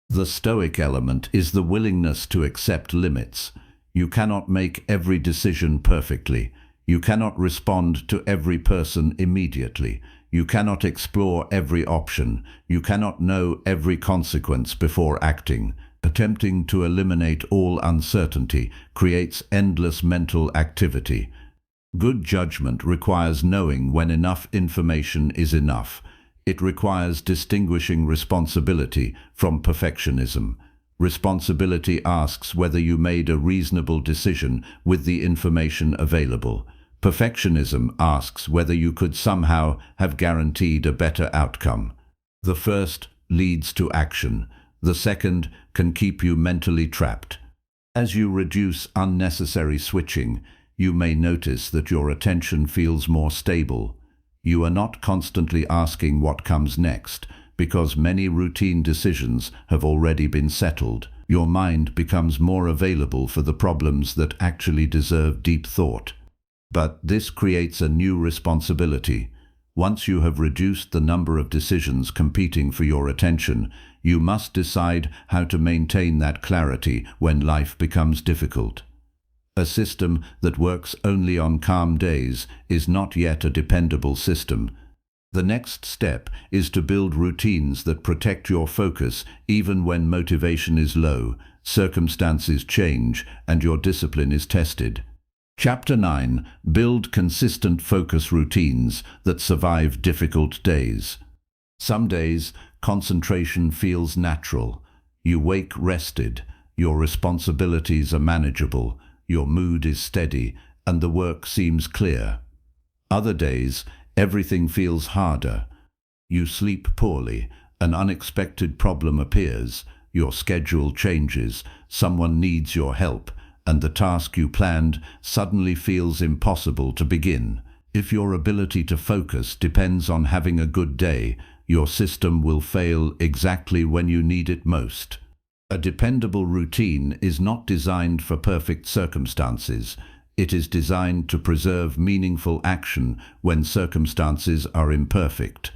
The stoic element is the willingness to accept limits. You cannot make every decision perfectly. You cannot respond to every person immediately. You cannot explore every option. You cannot know every consequence before acting. Attempting to eliminate all uncertainty creates endless mental activity. Good judgment requires knowing when enough information is enough. It requires distinguishing responsibility from perfectionism. Responsibility asks whether you made a reasonable decision with the information available. Perfectionism asks whether you could somehow have guaranteed a better outcome. The first leads to action. The second can keep you mentally trapped. As you reduce unnecessary switching, you may notice that your attention feels more stable. You are not constantly asking what comes next, because many routine decisions have already been settled. Your mind becomes more available for the problems that actually deserve deep thought. But this creates a new responsibility. Once you have reduced the number of decisions competing for your attention, you must decide how to maintain that clarity when life becomes difficult. A system that works only on calm days is not yet a dependable system. The next step is to build routines that protect your focus even when motivation is low, circumstances change, and your discipline is tested. Chapter 9. Build consistent focus routines that survive difficult days. Some days, concentration feels natural. You wake rested, your responsibilities are manageable, your mood is steady, and the work seems clear. Other days, everything feels harder. You sleep poorly, an unexpected problem appears, your schedule changes, someone needs your help, and the task you planned suddenly feels impossible to begin. If your ability to focus depends on having a good day, your system will fail exactly when you need it most. A dependable routine is not designed for perfect circumstances. It is designed to preserve meaningful action when circumstances are imperfect.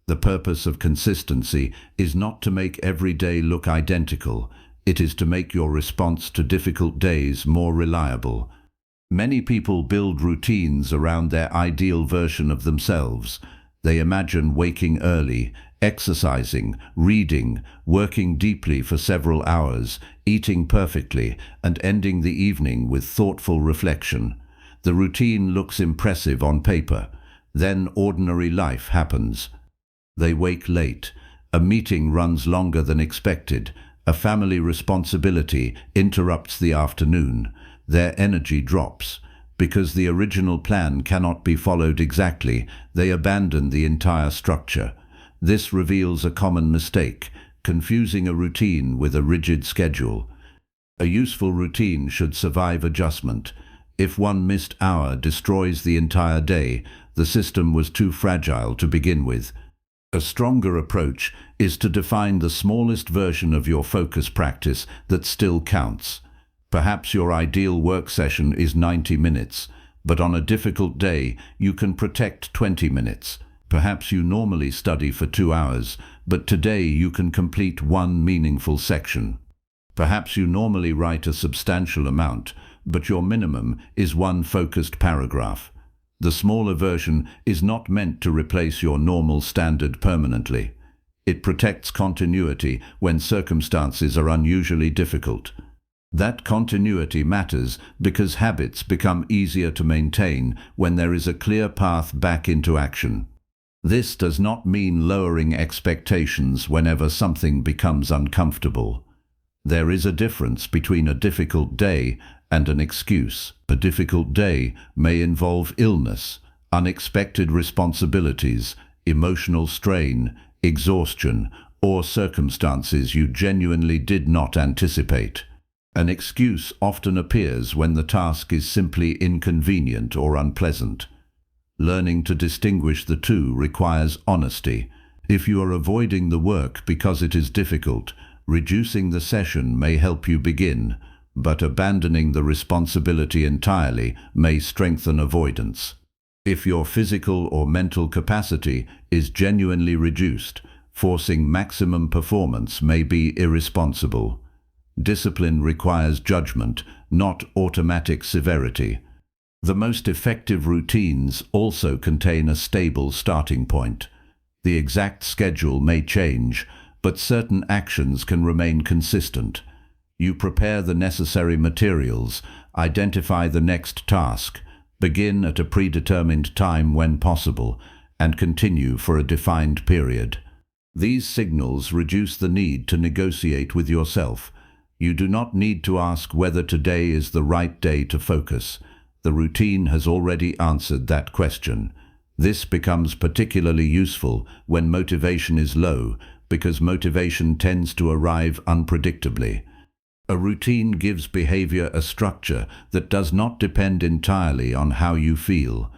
The purpose of consistency is not to make every day look identical. It is to make your response to difficult days more reliable. Many people build routines around their ideal version of themselves. They imagine waking early, exercising, reading, working deeply for several hours, eating perfectly, and ending the evening with thoughtful reflection. The routine looks impressive on paper. Then ordinary life happens. They wake late. A meeting runs longer than expected. A family responsibility interrupts the afternoon. Their energy drops. Because the original plan cannot be followed exactly, they abandon the entire structure. This reveals a common mistake, confusing a routine with a rigid schedule. A useful routine should survive adjustment. If one missed hour destroys the entire day, the system was too fragile to begin with. A stronger approach is to define the smallest version of your focus practice that still counts. Perhaps your ideal work session is 90 minutes, but on a difficult day you can protect 20 minutes. Perhaps you normally study for 2 hours, but today you can complete one meaningful section. Perhaps you normally write a substantial amount, but your minimum is one focused paragraph. The smaller version is not meant to replace your normal standard permanently. It protects continuity when circumstances are unusually difficult. That continuity matters because habits become easier to maintain when there is a clear path back into action. This does not mean lowering expectations whenever something becomes uncomfortable. There is a difference between a difficult day and an excuse. A difficult day may involve illness, unexpected responsibilities, emotional strain, exhaustion, or circumstances you genuinely did not anticipate. An excuse often appears when the task is simply inconvenient or unpleasant. Learning to distinguish the two requires honesty. If you are avoiding the work because it is difficult, reducing the session may help you begin, but abandoning the responsibility entirely may strengthen avoidance. If your physical or mental capacity is genuinely reduced, forcing maximum performance may be irresponsible. Discipline requires judgment, not automatic severity. The most effective routines also contain a stable starting point. The exact schedule may change, but certain actions can remain consistent. You prepare the necessary materials, identify the next task, begin at a predetermined time when possible, and continue for a defined period. These signals reduce the need to negotiate with yourself. You do not need to ask whether today is the right day to focus. The routine has already answered that question. This becomes particularly useful when motivation is low, because motivation tends to arrive unpredictably. A routine gives behavior a structure that does not depend entirely on how you feel.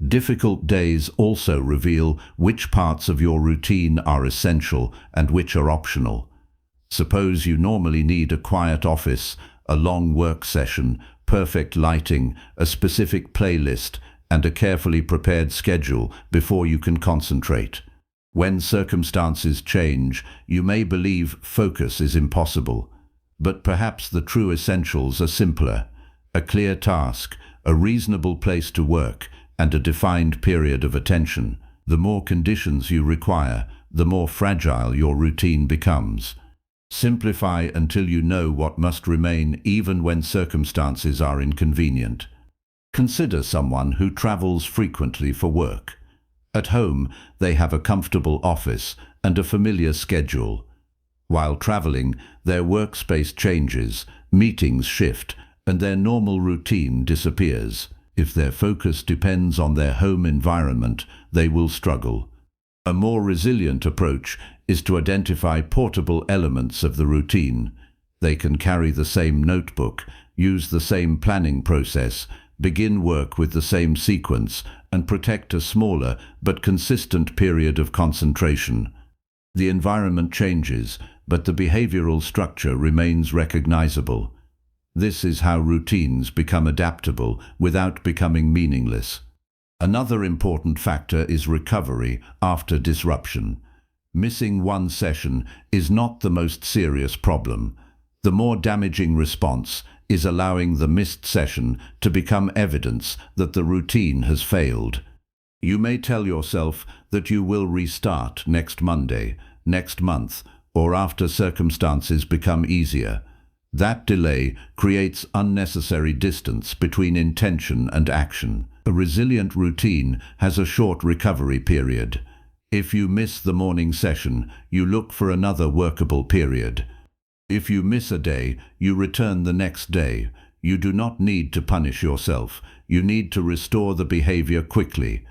Difficult days also reveal which parts of your routine are essential and which are optional. Suppose you normally need a quiet office, a long work session, perfect lighting, a specific playlist, and a carefully prepared schedule before you can concentrate. When circumstances change, you may believe focus is impossible. But perhaps the true essentials are simpler: a clear task, a reasonable place to work, and a defined period of attention. The more conditions you require, the more fragile your routine becomes. Simplify until you know what must remain even when circumstances are inconvenient. Consider someone who travels frequently for work. At home, they have a comfortable office and a familiar schedule. While traveling, their workspace changes, meetings shift, and their normal routine disappears. If their focus depends on their home environment, they will struggle. A more resilient approach is to identify portable elements of the routine. They can carry the same notebook, use the same planning process, begin work with the same sequence, and protect a smaller but consistent period of concentration. The environment changes, but the behavioral structure remains recognizable. This is how routines become adaptable without becoming meaningless. Another important factor is recovery after disruption. Missing one session is not the most serious problem. The more damaging response is allowing the missed session to become evidence that the routine has failed. You may tell yourself that you will restart next Monday, next month, or after circumstances become easier. That delay creates unnecessary distance between intention and action. A resilient routine has a short recovery period. If you miss the morning session, you look for another workable period. If you miss a day, you return the next day. You do not need to punish yourself. You need to restore the behavior quickly.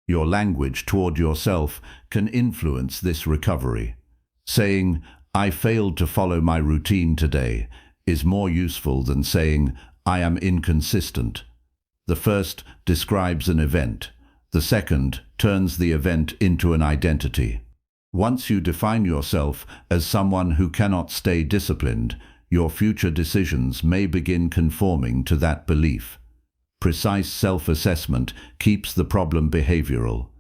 Your language toward yourself can influence this recovery. Saying, "I failed to follow my routine today," is more useful than saying, "I am inconsistent." The first describes an event. The second turns the event into an identity. Once you define yourself as someone who cannot stay disciplined, your future decisions may begin conforming to that belief. Precise self-assessment keeps the problem behavioral.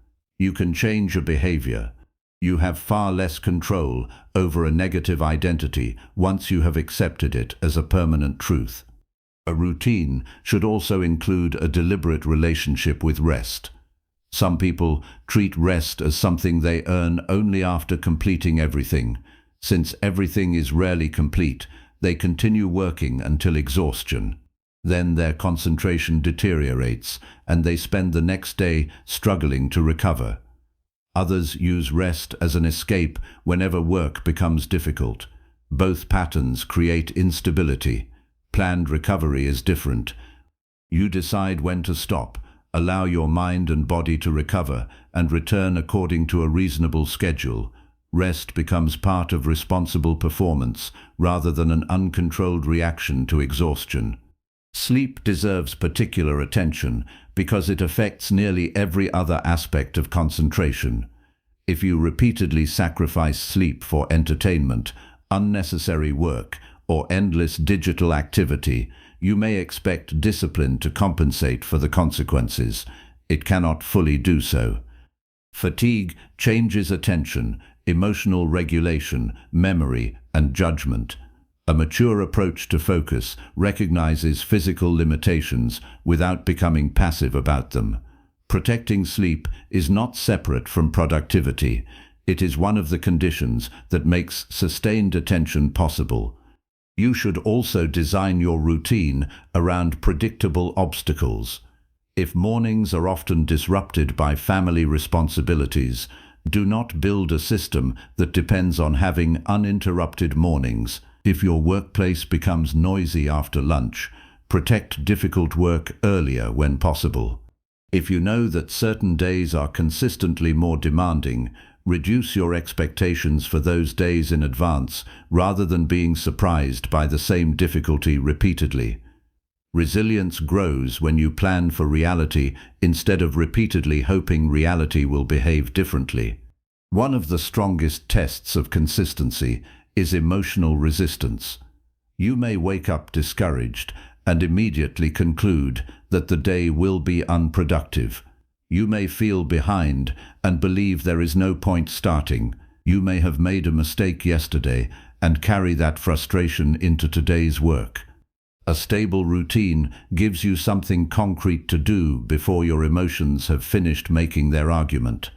You can change a behavior. You have far less control over a negative identity once you have accepted it as a permanent truth. A routine should also include a deliberate relationship with rest. Some people treat rest as something they earn only after completing everything. Since everything is rarely complete, they continue working until exhaustion. Then their concentration deteriorates, and they spend the next day struggling to recover. Others use rest as an escape whenever work becomes difficult. Both patterns create instability. Planned recovery is different. You decide when to stop, allow your mind and body to recover, and return according to a reasonable schedule. Rest becomes part of responsible performance rather than an uncontrolled reaction to exhaustion. Sleep deserves particular attention because it affects nearly every other aspect of concentration. If you repeatedly sacrifice sleep for entertainment, unnecessary work, or endless digital activity, you may expect discipline to compensate for the consequences. It cannot fully do so. Fatigue changes attention, emotional regulation, memory, and judgment. A mature approach to focus recognizes physical limitations without becoming passive about them. Protecting sleep is not separate from productivity. It is one of the conditions that makes sustained attention possible. You should also design your routine around predictable obstacles. If mornings are often disrupted by family responsibilities, do not build a system that depends on having uninterrupted mornings. If your workplace becomes noisy after lunch, protect difficult work earlier when possible. If you know that certain days are consistently more demanding, reduce your expectations for those days in advance rather than being surprised by the same difficulty repeatedly. Resilience grows when you plan for reality instead of repeatedly hoping reality will behave differently. One of the strongest tests of consistency is emotional resistance. You may wake up discouraged and immediately conclude that the day will be unproductive. You may feel behind and believe there is no point starting. You may have made a mistake yesterday and carry that frustration into today's work. A stable routine gives you something concrete to do before your emotions have finished making their argument.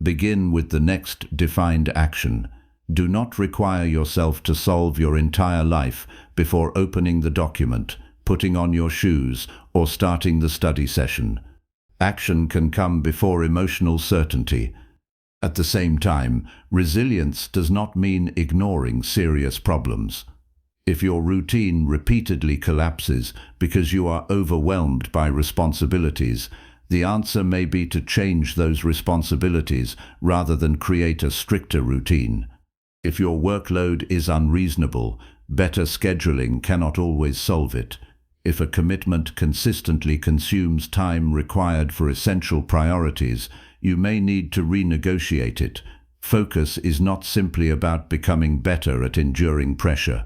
Begin with the next defined action. Do not require yourself to solve your entire life before opening the document, putting on your shoes, or starting the study session. Action can come before emotional certainty. At the same time, resilience does not mean ignoring serious problems. If your routine repeatedly collapses because you are overwhelmed by responsibilities, the answer may be to change those responsibilities rather than create a stricter routine. If your workload is unreasonable, better scheduling cannot always solve it. If a commitment consistently consumes time required for essential priorities, you may need to renegotiate it. Focus is not simply about becoming better at enduring pressure.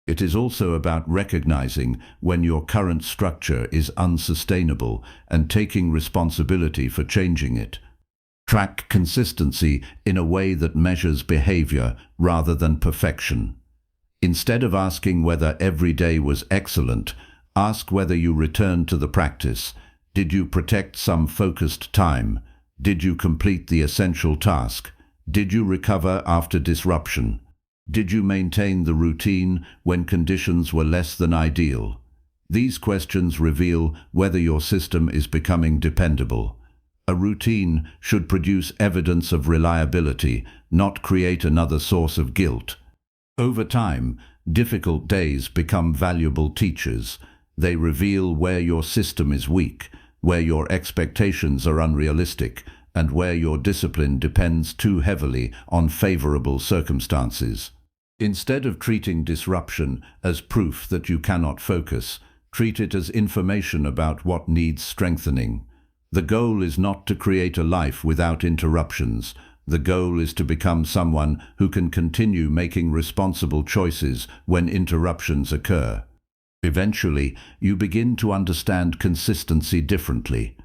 It is also about recognizing when your current structure is unsustainable and taking responsibility for changing it. Track consistency in a way that measures behavior rather than perfection. Instead of asking whether every day was excellent, ask whether you returned to the practice. Did you protect some focused time? Did you complete the essential task? Did you recover after disruption? Did you maintain the routine when conditions were less than ideal? These questions reveal whether your system is becoming dependable. A routine should produce evidence of reliability, not create another source of guilt. Over time, difficult days become valuable teachers. They reveal where your system is weak, where your expectations are unrealistic, and where your discipline depends too heavily on favorable circumstances. Instead of treating disruption as proof that you cannot focus, treat it as information about what needs strengthening. The goal is not to create a life without interruptions. The goal is to become someone who can continue making responsible choices when interruptions occur. Eventually, you begin to understand consistency differently.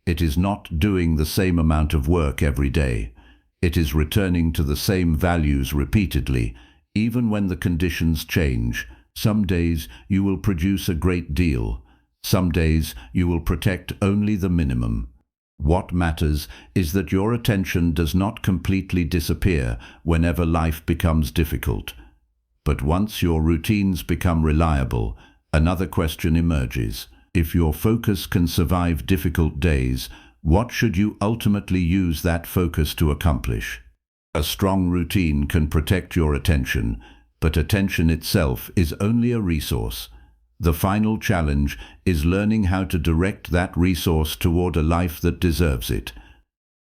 It is not doing the same amount of work every day. It is returning to the same values repeatedly, even when the conditions change. Some days you will produce a great deal. Some days you will protect only the minimum. What matters is that your attention does not completely disappear whenever life becomes difficult. But once your routines become reliable, another question emerges. If your focus can survive difficult days, what should you ultimately use that focus to accomplish? A strong routine can protect your attention, but attention itself is only a resource. The final challenge is learning how to direct that resource toward a life that deserves it.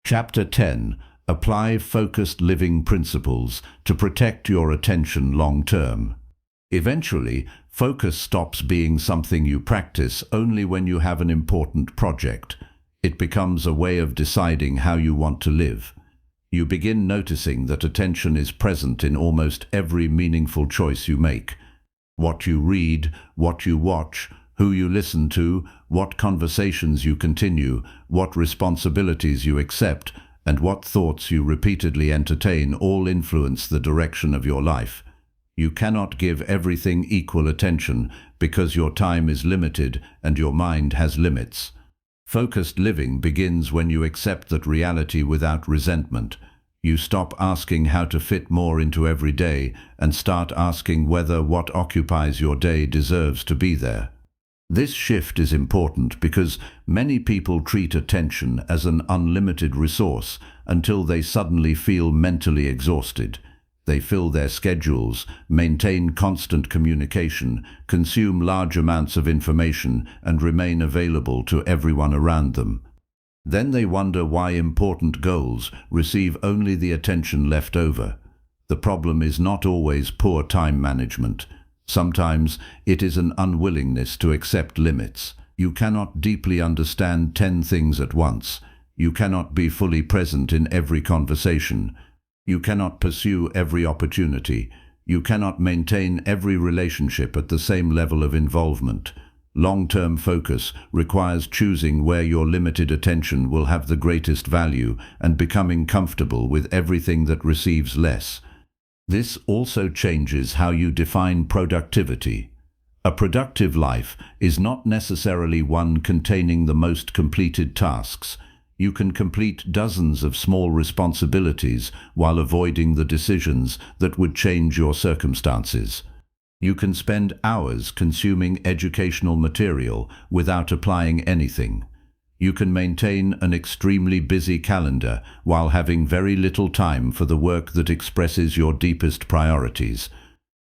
Chapter 10. Apply focused living principles to protect your attention long term. Eventually, focus stops being something you practice only when you have an important project. It becomes a way of deciding how you want to live. You begin noticing that attention is present in almost every meaningful choice you make. What you read, what you watch, who you listen to, what conversations you continue, what responsibilities you accept, and what thoughts you repeatedly entertain all influence the direction of your life. You cannot give everything equal attention because your time is limited and your mind has limits. Focused living begins when you accept that reality without resentment. You stop asking how to fit more into every day and start asking whether what occupies your day deserves to be there. This shift is important because many people treat attention as an unlimited resource until they suddenly feel mentally exhausted. They fill their schedules, maintain constant communication, consume large amounts of information, and remain available to everyone around them. Then they wonder why important goals receive only the attention left over. The problem is not always poor time management. Sometimes it is an unwillingness to accept limits. You cannot deeply understand 10 things at once. You cannot be fully present in every conversation. You cannot pursue every opportunity. You cannot maintain every relationship at the same level of involvement. Long-term focus requires choosing where your limited attention will have the greatest value and becoming comfortable with everything that receives less. This also changes how you define productivity. A productive life is not necessarily one containing the most completed tasks. You can complete dozens of small responsibilities while avoiding the decisions that would change your circumstances. You can spend hours consuming educational material without applying anything. You can maintain an extremely busy calendar while having very little time for the work that expresses your deepest priorities.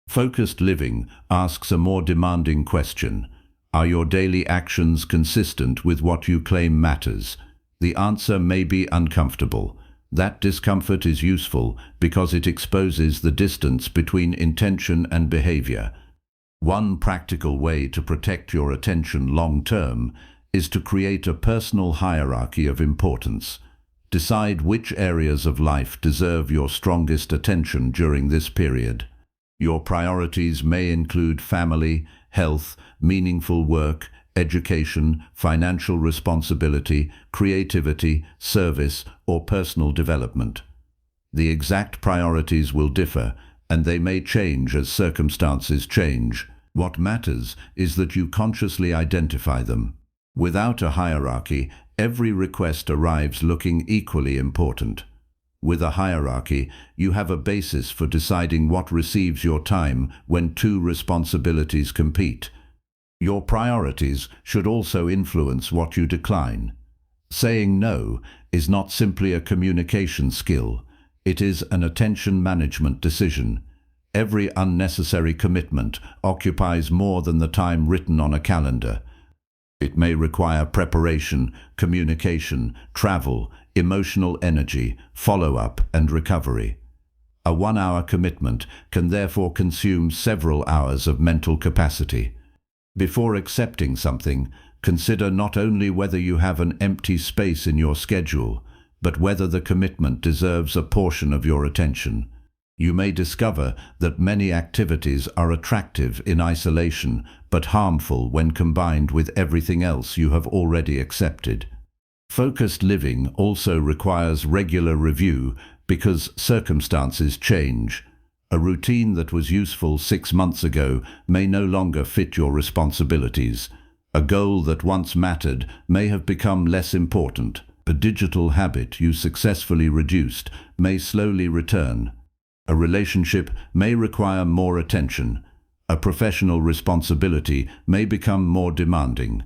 Focused living asks a more demanding question. Are your daily actions consistent with what you claim matters? The answer may be uncomfortable. That discomfort is useful because it exposes the distance between intention and behavior. One practical way to protect your attention long-term is to create a personal hierarchy of importance. Decide which areas of life deserve your strongest attention during this period. Your priorities may include family, health, meaningful work, education, financial responsibility, creativity, service, or personal development. The exact priorities will differ, and they may change as circumstances change. What matters is that you consciously identify them. Without a hierarchy, every request arrives looking equally important. With a hierarchy, you have a basis for deciding what receives your time when two responsibilities compete. Your priorities should also influence what you decline. Saying no is not simply a communication skill. It is an attention management decision. Every unnecessary commitment occupies more than the time written on a calendar. It may require preparation, communication, travel, emotional energy, follow-up, and recovery. A 1-hour commitment can therefore consume several hours of mental capacity. Before accepting something, consider not only whether you have an empty space in your schedule, but whether the commitment deserves a portion of your attention. You may discover that many activities are attractive in isolation, but harmful when combined with everything else you have already accepted. Focused living also requires regular review because circumstances change. A routine that was useful 6 months ago may no longer fit your responsibilities. A goal that once mattered may have become less important. A digital habit you successfully reduced may slowly return. A relationship may require more attention. A professional responsibility may become more demanding.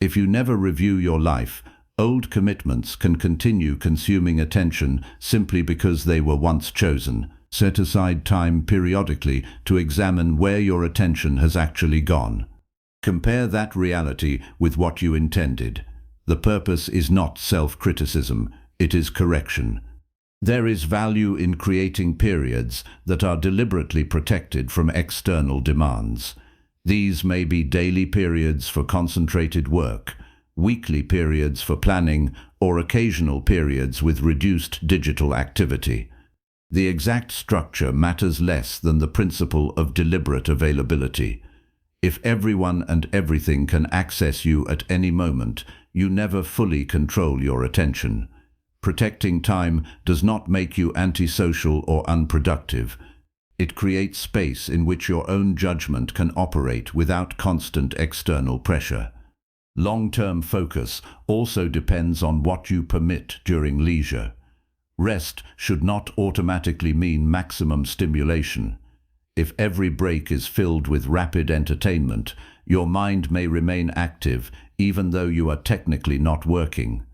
If you never review your life, old commitments can continue consuming attention simply because they were once chosen. Set aside time periodically to examine where your attention has actually gone. Compare that reality with what you intended. The purpose is not self-criticism, it is correction. There is value in creating periods that are deliberately protected from external demands. These may be daily periods for concentrated work, weekly periods for planning, or occasional periods with reduced digital activity. The exact structure matters less than the principle of deliberate availability. If everyone and everything can access you at any moment, you never fully control your attention. Protecting time does not make you antisocial or unproductive. It creates space in which your own judgment can operate without constant external pressure. Long-term focus also depends on what you permit during leisure. Rest should not automatically mean maximum stimulation. If every break is filled with rapid entertainment, your mind may remain active even though you are technically not working.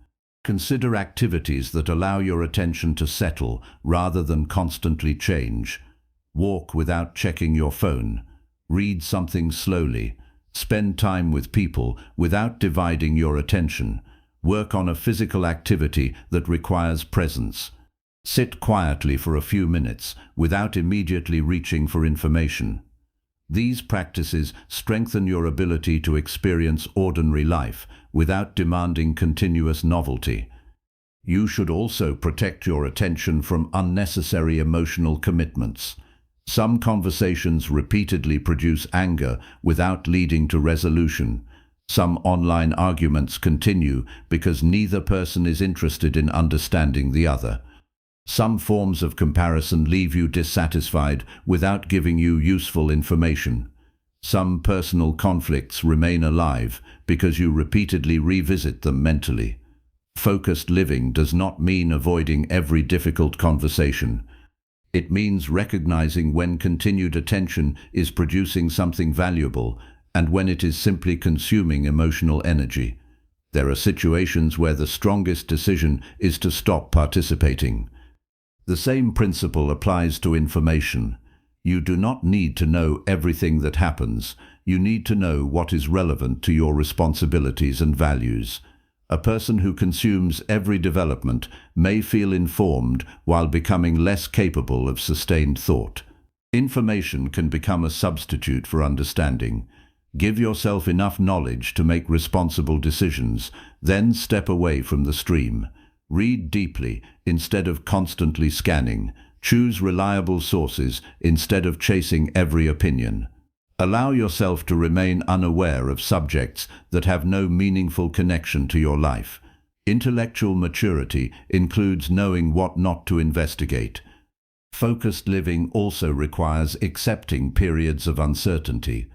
Consider activities that allow your attention to settle rather than constantly change. Walk without checking your phone. Read something slowly. Spend time with people without dividing your attention. Work on a physical activity that requires presence. Sit quietly for a few minutes without immediately reaching for information. These practices strengthen your ability to experience ordinary life without demanding continuous novelty. You should also protect your attention from unnecessary emotional commitments. Some conversations repeatedly produce anger without leading to resolution. Some online arguments continue because neither person is interested in understanding the other. Some forms of comparison leave you dissatisfied without giving you useful information. Some personal conflicts remain alive because you repeatedly revisit them mentally. Focused living does not mean avoiding every difficult conversation. It means recognizing when continued attention is producing something valuable and when it is simply consuming emotional energy. There are situations where the strongest decision is to stop participating. The same principle applies to information. You do not need to know everything that happens. You need to know what is relevant to your responsibilities and values. A person who consumes every development may feel informed while becoming less capable of sustained thought. Information can become a substitute for understanding. Give yourself enough knowledge to make responsible decisions, then step away from the stream. Read deeply instead of constantly scanning. Choose reliable sources instead of chasing every opinion. Allow yourself to remain unaware of subjects that have no meaningful connection to your life. Intellectual maturity includes knowing what not to investigate. Focused living also requires accepting periods of uncertainty.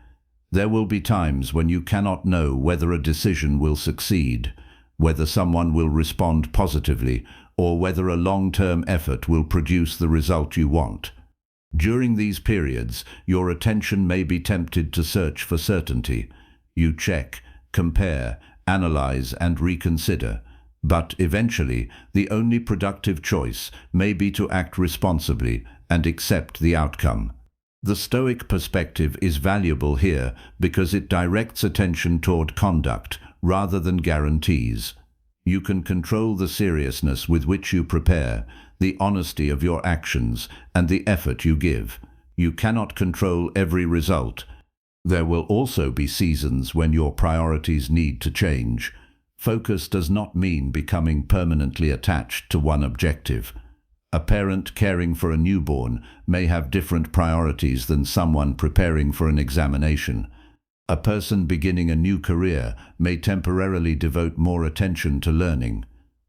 There will be times when you cannot know whether a decision will succeed, whether someone will respond positively, or whether a long-term effort will produce the result you want. During these periods, your attention may be tempted to search for certainty. You check, compare, analyze, and reconsider. But eventually, the only productive choice may be to act responsibly and accept the outcome. The Stoic perspective is valuable here because it directs attention toward conduct rather than guarantees. You can control the seriousness with which you prepare, the honesty of your actions, and the effort you give. You cannot control every result. There will also be seasons when your priorities need to change. Focus does not mean becoming permanently attached to one objective. A parent caring for a newborn may have different priorities than someone preparing for an examination. A person beginning a new career may temporarily devote more attention to learning.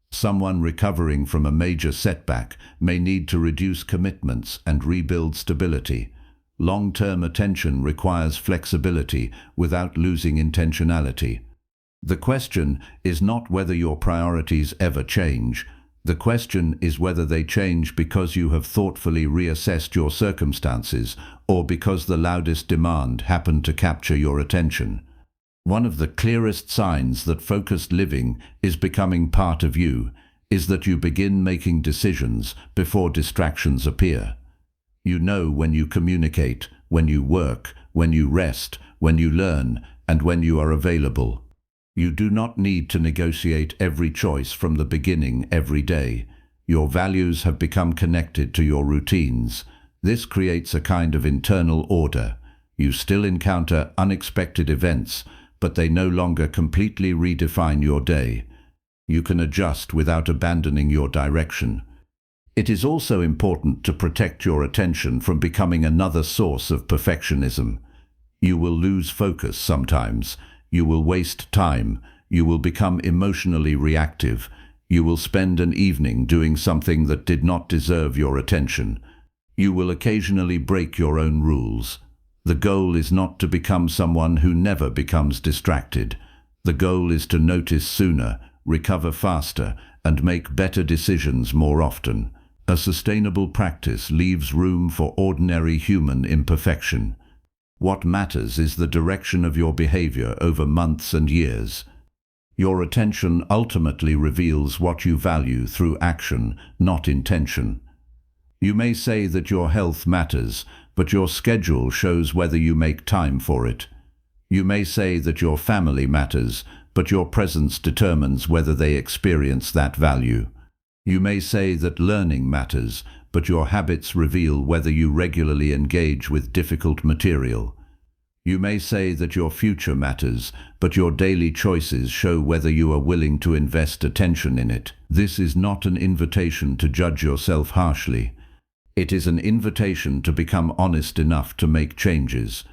Someone recovering from a major setback may need to reduce commitments and rebuild stability. Long-term attention requires flexibility without losing intentionality. The question is not whether your priorities ever change. The question is whether they change because you have thoughtfully reassessed your circumstances or because the loudest demand happened to capture your attention. One of the clearest signs that focused living is becoming part of you is that you begin making decisions before distractions appear. You know when you communicate, when you work, when you rest, when you learn, and when you are available. You do not need to negotiate every choice from the beginning every day. Your values have become connected to your routines. This creates a kind of internal order. You still encounter unexpected events, but they no longer completely redefine your day. You can adjust without abandoning your direction. It is also important to protect your attention from becoming another source of perfectionism. You will lose focus sometimes. You will waste time. You will become emotionally reactive. You will spend an evening doing something that did not deserve your attention. You will occasionally break your own rules. The goal is not to become someone who never becomes distracted. The goal is to notice sooner, recover faster, and make better decisions more often. A sustainable practice leaves room for ordinary human imperfection. What matters is the direction of your behavior over months and years. Your attention ultimately reveals what you value through action, not intention. You may say that your health matters, but your schedule shows whether you make time for it. You may say that your family matters, but your presence determines whether they experience that value. You may say that learning matters, but your habits reveal whether you regularly engage with difficult material. You may say that your future matters, but your daily choices show whether you are willing to invest attention in it. This is not an invitation to judge yourself harshly. It is an invitation to become honest enough to make changes.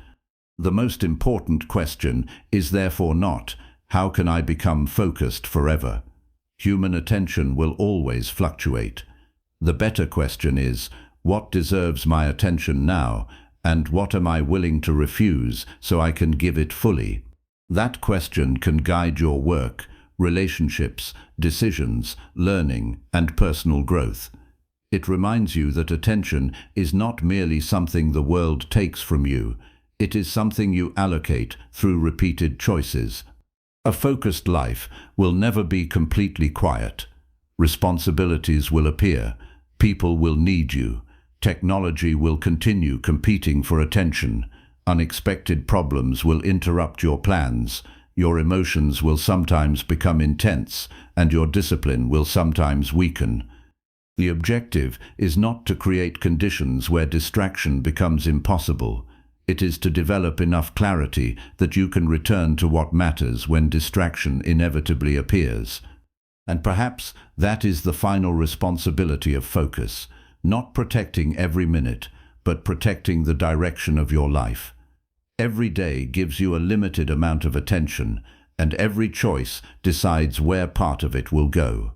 The most important question is therefore not, how can I become focused forever? Human attention will always fluctuate. The better question is, what deserves my attention now, and what am I willing to refuse so I can give it fully? That question can guide your work, relationships, decisions, learning, and personal growth. It reminds you that attention is not merely something the world takes from you. It is something you allocate through repeated choices. A focused life will never be completely quiet. Responsibilities will appear. People will need you. Technology will continue competing for attention. Unexpected problems will interrupt your plans. Your emotions will sometimes become intense, and your discipline will sometimes weaken. The objective is not to create conditions where distraction becomes impossible. It is to develop enough clarity that you can return to what matters when distraction inevitably appears. And perhaps that is the final responsibility of focus, not protecting every minute, but protecting the direction of your life. Every day gives you a limited amount of attention, and every choice decides where part of it will go.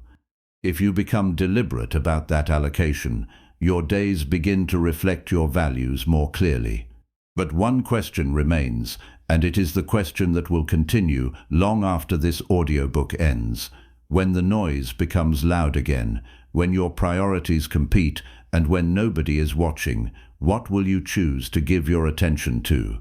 If you become deliberate about that allocation, your days begin to reflect your values more clearly. But one question remains, and it is the question that will continue long after this audiobook ends. When the noise becomes loud again, when your priorities compete, and when nobody is watching, what will you choose to give your attention to?